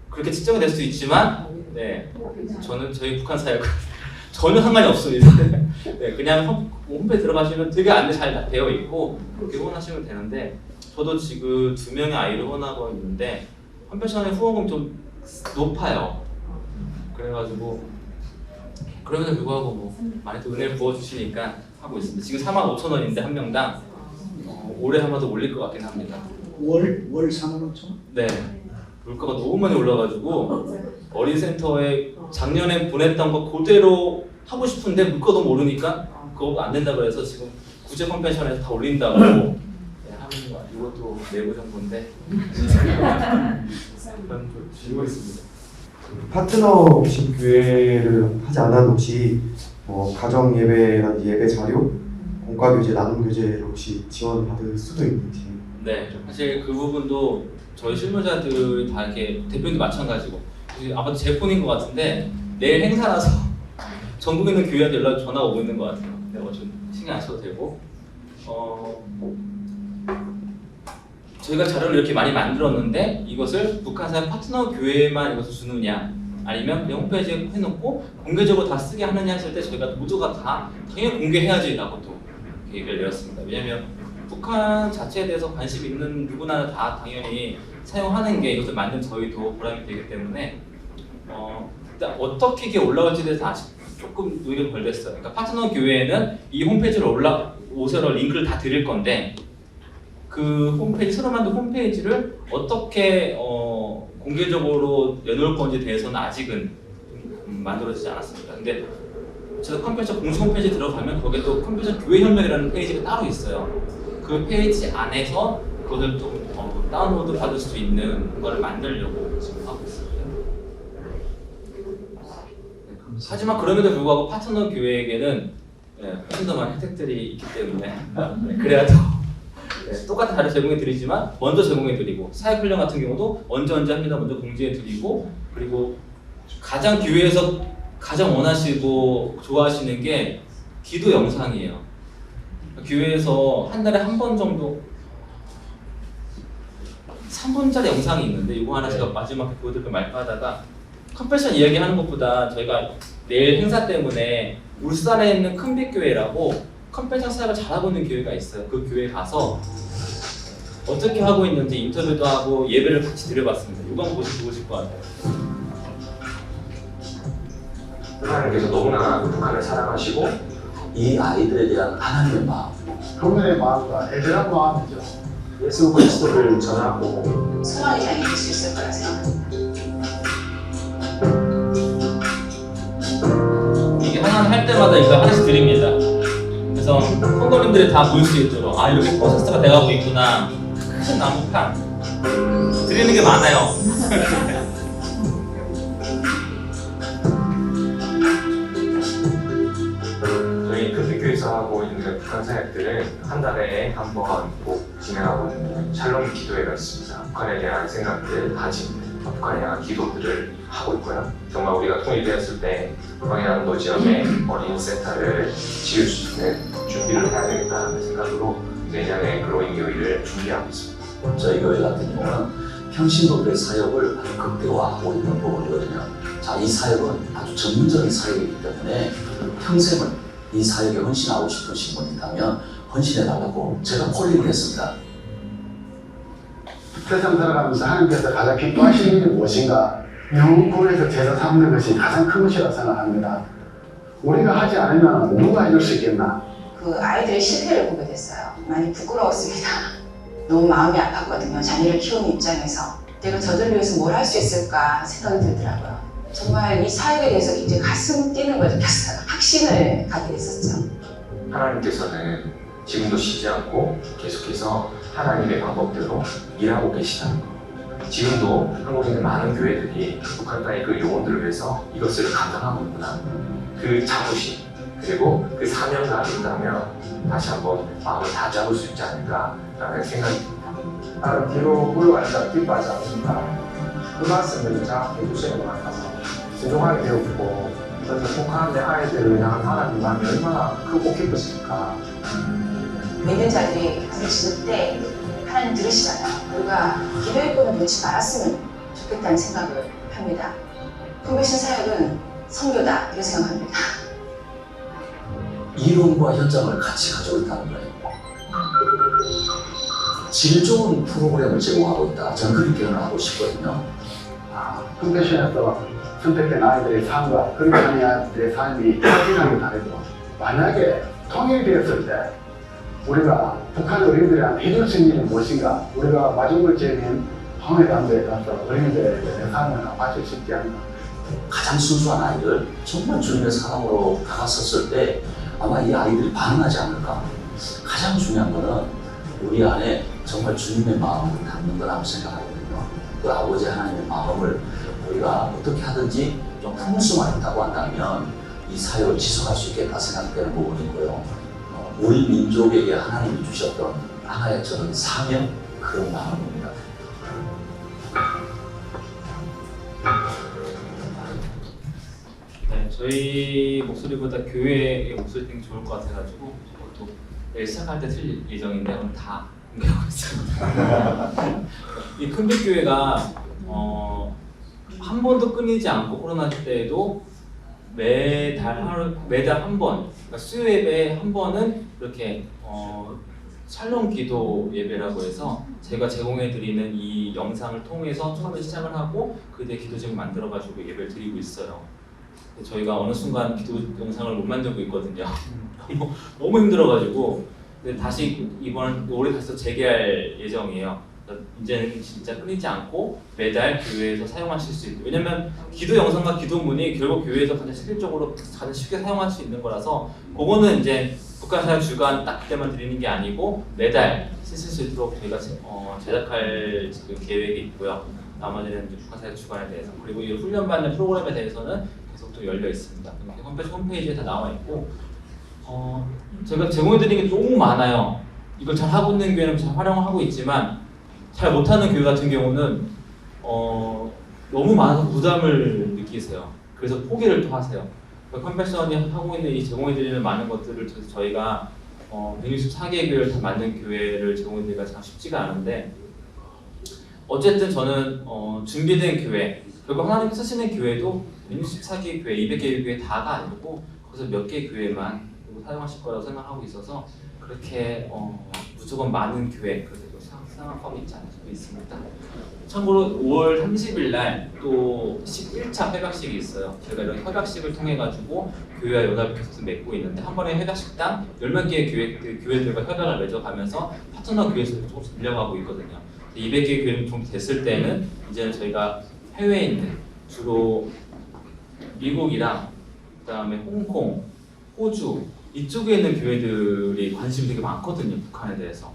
그렇게 측정이 될 수 있지만, 네, 저는 저희 북한 사역은 전혀 상관이 없습니다. 네, 그냥 홈페이지 들어가시면 되게 안내 잘 되어 있고 그렇게 후원하시면 되는데, 저도 지금 2명의 아이를 후원하고 있는데 컴패션의 후원금 좀 높아요. 그래가지고 그럼에도 불구하고 뭐 많이 또 은혜를 부어주시니까 하고 있습니다. 지금 45,000원인데 한 명당 올해 한 번 더 올릴 것 같긴 합니다. 월 45,000원? 네, 물가가 너무 많이 올라가지고 어린센터에 작년에 보냈던 거 그대로 하고 싶은데 물가 너무 오르니까 그거 안 된다 그래서 지금 구제 컴패션에서 다 올린다고 네, 하는 거. 이것도 내부 정보인데 그런 쥐고 있습니다. 파트너십 교회를 하지 않아도 혹시 가정 예배라든지 예배 자료, 공과 교재, 나눔 교재를 혹시 지원 받을 수도 있는지. 네, 사실 그 부분도 저희 실무자들 다 이렇게 대표님도 마찬가지고 아마도 제 폰인 것 같은데 내일 행사라서 전국에 있는 교회한테 전화가 오고 있는 것 같아요. 네, 좀 신경 안 써도 되고 저희가 자료를 이렇게 많이 만들었는데 이것을 북한사회 파트너 교회만 이것을 주느냐 아니면 그냥 홈페이지에 해놓고 공개적으로 다 쓰게 하느냐 했을 때 저희가 모두가 다 당연히 공개해야지 라고 또 얘기를 내렸습니다. 왜냐하면 북한 자체에 대해서 관심 있는 누구나 다 당연히 사용하는 게 이것을 만든 저희도 보람이 되기 때문에 일단 어떻게 이게 올라갈지에 대해서 아직 조금 의견이 벌됐어요. 그러니까 파트너 교회에는 이 홈페이지로 오세로 링크를 다 드릴 건데 그 홈페이지, 새로 만든 홈페이지를 어떻게 공개적으로 내놓을 건지에 대해서는 아직은 만들어지지 않았습니다. 근데 제가 컴퓨터 공식 홈페이지 들어가면 거기에 또 컴퓨터 교회 혁명이라는 페이지가 따로 있어요. 그 페이지 안에서 그것을 좀 다운로드 받을 수 있는 거를 만들려고 지금 하고 있습니다. 하지만 그럼에도 불구하고 파트너 교회에게는 훨씬 더 많은 혜택들이 있기 때문에 그래야 더 똑같은 자료 제공해 드리지만 먼저 제공해 드리고 사회훈련 같은 경우도 언제 합니다. 먼저 공지해 드리고 그리고 가장 교회에서 가장 원하시고 좋아하시는 게 기도 영상이에요. 교회에서 한 달에 한 번 정도 3분짜리 영상이 있는데 이거 하나 제가 마지막에 보여드릴까 말까 하다가 컨페션 이야기하는 것보다 저희가 내일 행사 때문에 울산에 있는 큰빛교회라고 컨페션 사역을 잘하고 있는 교회가 있어요. 그 교회에 가서 어떻게 하고 있는지 인터뷰도 하고 예배를 같이 드려봤습니다. 이거 한번 보시면 좋으실 것 같아요. 하나님께서 너무나 북한을 사랑하시고 이 아이들에 대한 하나님의 마음, 그분의 마음과 애절한 마음이죠. 예수 그리스도를 전하고 소망이 잘 이룰 수 있을 거라 생각합니다. 이게 하나 할 때마다 이거 하나씩 드립니다. 그래서 콩고님들이 다 볼 수 있도록 아 이렇게 프로세스가 돼가고 있구나. 큰 나무판 드리는 게 많아요. 저희 큰빛교회에서 하고 있는 북한 사역들은 한 달에 한 번 꼭 진행하고 있는 샬롬 기도회가 있습니다. 북한에 대한 생각들, 다짐, 북한에 대한 기도들을 하고 있고요. 정말 우리가 통일되었을 때 평양도 지역에 어린이 센터를 지을 수 있는 준비를 해야 되겠다는 생각으로 내년에 그로잉 교회를 준비하고 있습니다. 저희 교회 같은 경우는 평신도들의 사역을 아주 극대화하고 있는 부분이거든요. 자, 이 사역은 아주 전문적인 사역이기 때문에 평생을 이 사역에 헌신하고 싶으신 분이 있다면 헌신해달라고 제가 콜링을 했습니다. 세상 살아가면서 하나님께서 가장 기뻐하시는 일이 무엇인가? 영혼 구원에서 제사 삼는 것이 가장 큰 것이라고 생각합니다. 우리가 하지 않으면 누가 해줄 수 있겠나? 그 아이들의 실패를 보게 됐어요. 많이 부끄러웠습니다. 너무 마음이 아팠거든요. 자녀를 키우는 입장에서 내가 저들을 위해서 뭘 할 수 있을까 생각이 들더라고요. 정말 이 사역에 대해서 굉장히 가슴 뛰는 걸 느꼈어요. 확신을 갖게 됐었죠. 하나님께서는 지금도 쉬지 않고 계속해서 하나님의 방법대로 일하고 계시다는 것. 지금도 한국에 있는 많은 교회들이 북한 땅의 그 영혼들을 위해서 이것을 감당하고 있구나. 그 자부심 그리고 그 사명감이 있다면 다시 한번 마음을 다잡을 수 있지 않을까라는 생각이 듭니다. 나는 뒤로 물러가니까 기뻐하지 않습니다. 그 말씀을 정확히 해주시는 것 같아서 진정하게 되었고 그래서 북한의 아이들을 향한 하나님 마음이 얼마나 크고 기쁘실까. 외면자들이 부르짖을 때 하나님 들으시잖아요. 우리가 기도의 꾼을 놓지 말았으면 좋겠다는 생각을 합니다. 컨베션 사역은 선교다 이렇게 생각합니다. 이론과 현장을 같이 가지고 있다는 거예요. 질 좋은 프로그램을 제공하고 있다. 저는 그렇게 표현을 하고 싶거든요. 컨페션에서 선택된 아이들의 삶과 그렇게 하는 아이들의 삶이 확연하게 다르죠. 만약에 통일되었을 때 우리가 북한 어린이들한테 해줄 수 있는 일이 무엇인가? 우리가 마중물 지역인 황해담대에 가서 어린이들의 삶을 봐줄 수 있지 않나? 가장 순수한 아이들, 정말 주님의 사랑으로 다가섰을 때 아마 이 아이들이 반응하지 않을까? 가장 중요한 거는 우리 안에 정말 주님의 마음을 담는 거라고 생각하거든요. 그 아버지 하나님의 마음을 우리가 어떻게 하든지 좀 품을 수만 있다고 한다면 이 사역을 지속할 수 있겠다 생각되는 부분이고요. 우리 민족에게 하나님이 주셨던 하나의 저는 사명, 그런 마음입니다. 네, 저희 목소리보다 교회의 목소리 되게 좋을 것 같아가지고 또 내일 시작할 때 틀릴 예정인데 오늘 다 공개하고 있습니다. 이 큰빛교회가 한 번도 끊이지 않고 코로나 때에도 매달 한 번, 그러니까 수요 예배 한 번은 이렇게 샬롬 기도 예배라고 해서 제가 제공해 드리는 이 영상을 통해서 처음에 시작을 하고 그 뒤에 기도 제목 만들어가지고 예배를 드리고 있어요. 저희가 어느 순간 기도 영상을 못 만들고 있거든요. 너무 힘들어가지고 근데 다시 이번 올해 다시 재개할 예정이에요. 이제는 진짜 끊이지 않고 매달 교회에서 사용하실 수 있고, 왜냐면 기도 영상과 기도문이 결국 교회에서 가장 실질적으로 가장 쉽게 사용할 수 있는 거라서 그거는 이제 북한 사역 주간 딱 때만 드리는 게 아니고 매달 쓰실 수 있도록 저희가 제작할 지금 계획이 있고요. 나머지는 이제 북한 사역 주간에 대해서, 그리고 이 훈련받는 프로그램에 대해서는 계속 또 열려 있습니다. 홈페이지에 다 나와 있고 제가 제공해드리는 게 너무 많아요. 이걸 잘 하고 있는 교회는 잘 활용을 하고 있지만 잘 못하는 교회 같은 경우는 너무 많아서 부담을 느끼세요. 그래서 포기를 또 하세요. 컴패션이 하고 있는 이 제공해드리는 많은 것들을 저희가 164개의 교회를 다 만든 교회를 제공해드리기가 참 쉽지가 않은데 어쨌든 저는 준비된 교회 그리고 하나님 쓰시는 교회도 164개의 교회, 200개의 교회 다가 아니고 거기서 몇 개의 교회만 사용하실 거라고 생각하고 있어서 그렇게 무조건 많은 교회 그래서 생각하고 있지 않을 수도 있습니다. 참고로 5월 30일 날 또 11차 협약식이 있어요. 저희가 이런 협약식을 통해 가지고 교회와 연합을 계속 맺고 있는데 한 번에 협약식당 10몇 개의 교회들과 협약을 맺어가면서 파트너 교회에서 조금씩 늘려가고 있거든요. 200개의 교회는 좀 됐을 때는 이제는 저희가 해외에 있는 주로 미국이랑 그다음에 홍콩, 호주 이쪽에 있는 교회들이 관심이 되게 많거든요. 북한에 대해서.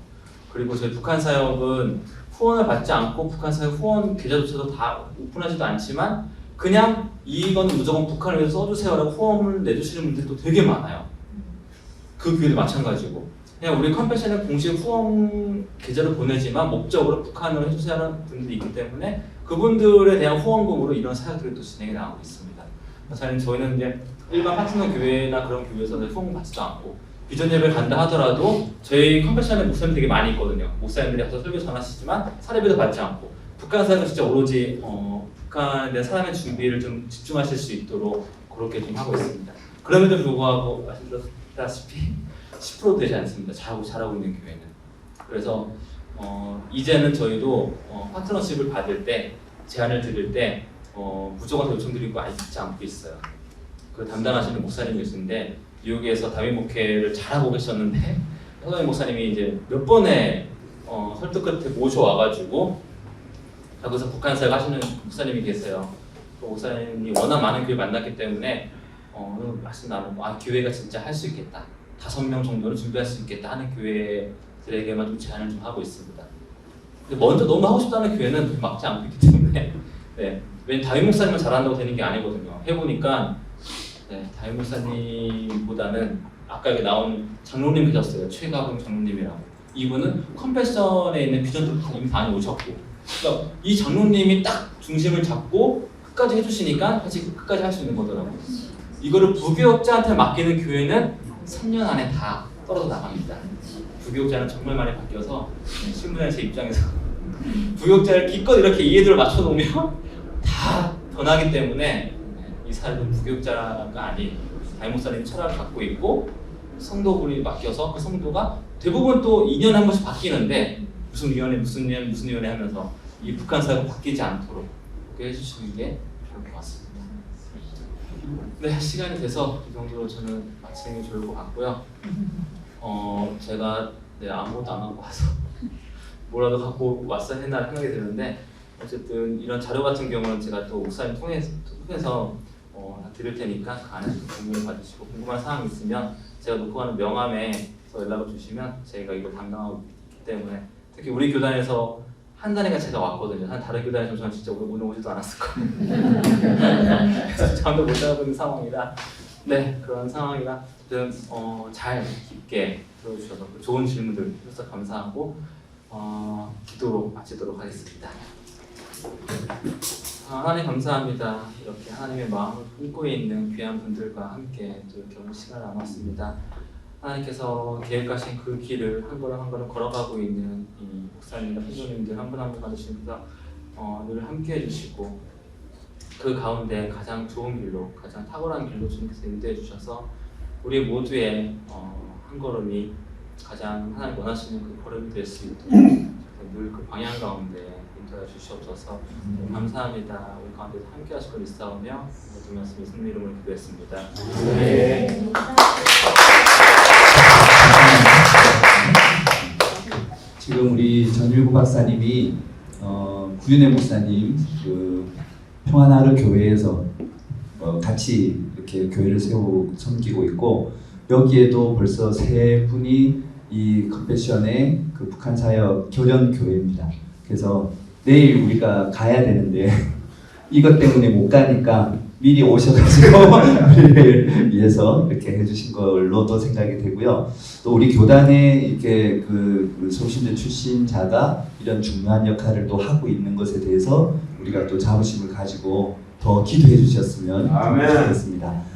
그리고 저희 북한 사역은 후원을 받지 않고 북한 사역 후원 계좌조차도 다 오픈하지도 않지만 그냥 이거는 무조건 북한을 위해서 써주세요라고 후원을 내주시는 분들도 되게 많아요. 그 교회도 마찬가지고 그냥 우리 컴패션에 공식 후원 계좌를 보내지만 목적으로 북한을 해주세요라는 분들이 있기 때문에 그분들에 대한 후원금으로 이런 사역들이 또 진행이 나오고 있습니다. 사실 저희는 이제 일반 파트너 교회나 그런 교회에서는 후원 받지도 않고 비전 예배를 간다 하더라도 저희 컴패션에 목사님 되게 많이 있거든요. 목사님들이 가서 설교 전하시지만 사례비도 받지 않고 북한 사역은 진짜 오로지 북한에 대한 사람의 준비를 좀 집중하실 수 있도록 그렇게 좀 하고 있습니다. 그럼에도 불구하고 말씀드렸다시피 10% 되지 않습니다. 잘하고 있는 교회는. 그래서 이제는 저희도 파트너십을 받을 때 제안을 드릴 때 무조건 요청드리고 있지 않고 있어요. 그 담당하시는 목사님이 계신데 미국에서 다윈 목회를 잘하고 계셨는데 허동희 목사님이 이제 몇 번의 설득 끝에 모셔와가지고 거기서 북한 사역 하시는 목사님이 계세요. 그 목사님이 워낙 많은 교회 만났기 때문에 말씀 나누고 교회가 진짜 할 수 있겠다. 5명 정도는 준비할 수 있겠다 하는 교회들에게만 좀 제안을 좀 하고 있습니다. 근데 먼저 너무 하고 싶다는 교회는 막지 않고 있기 때문에 네. 왜냐면 다윈 목사님만 잘한다고 되는 게 아니거든요. 해보니까 다윈 목사님보다는 아까 여기 나온 장로님 계셨어요. 최가봉 장로님이라고. 이분은 컴패션에 있는 비전들 이미 다녀오셨고 그러니까 이 장로님이 딱 중심을 잡고 끝까지 해주시니까 사실 끝까지 할 수 있는 거더라고요. 이거를 부교역자한테 맡기는 교회는 3년 안에 다 떨어져 나갑니다. 부교역자는 정말 많이 바뀌어서 신문의 제 입장에서 부교역자를 기껏 이렇게 이해도를 맞춰놓으면 다 변하기 때문에 이 사람은 부교역자가 아닌 다윈 목사님이 철학을 갖고 있고 성도분이 맡겨서 그 성도가 대부분 또 2년에 한 번씩 바뀌는데 무슨 위원회 하면서 이 북한 사역이 바뀌지 않도록 그렇게 해주시는 게 좋을 것 같습니다. 네, 시간이 돼서 이 정도로 저는 마치는 게 좋을 것 같고요. 제가 아무것도 안 갖고 와서 뭐라도 갖고 왔어야 했나 생각이 드는데 어쨌든 이런 자료 같은 경우는 제가 또 목사님 통해서 드릴 테니까 그 안에서 공유를 받으시고 궁금한 사항이 있으면 제가 놓고 가는 명함에서 연락을 주시면 저희가 이걸 담당하고 있기 때문에 특히 우리 교단에서 한 달인가 제가 왔거든요. 다른 교단에서 저는 진짜 오늘 오지도 않았을 거예요. 그래서 잠도 못 자고 있는 상황이라 그런 상황이라 잘 깊게 들어주셔서 좋은 질문들 해주셔서 감사하고 기도로 마치도록 하겠습니다. 하나님 감사합니다. 이렇게 하나님의 마음을 품고 있는 귀한 분들과 함께 또 이렇게 오늘 시간을 나눴습니다. 하나님께서 계획하신 그 길을 한 걸음 한 걸음 걸어가고 있는 이 목사님과 성도님들 한 분 한 분 받으시면서 늘 함께 해주시고 그 가운데 가장 좋은 길로 가장 탁월한 길로 주님께서 인도해 주셔서 우리 모두의 한 걸음이 가장 하나님 원하시는 그 걸음이 될 수 있도록 늘 그 방향 가운데 인도해 주시옵소서. 감사합니다. 우리 가운데 함께 하실 걸 믿사오며 모든 말씀 예수님 이름으로 기도했습니다. 네. 지금 우리 전일구 박사님이 구윤혜 목사님 그 평안하루 교회에서 같이 이렇게 교회를 세우고 섬기고 있고 여기에도 벌써 3분이 이 컴패션의 그 북한 사역 교련 교회입니다. 그래서 내일 우리가 가야 되는데 이것 때문에 못 가니까 미리 오셔가지고 우리를 위해서 이렇게 해주신 걸로도 생각이 되고요. 또 우리 교단에 이렇게 그 소신대 출신자가 이런 중요한 역할을 또 하고 있는 것에 대해서 우리가 또 자부심을 가지고 더 기도해 주셨으면 좋겠습니다.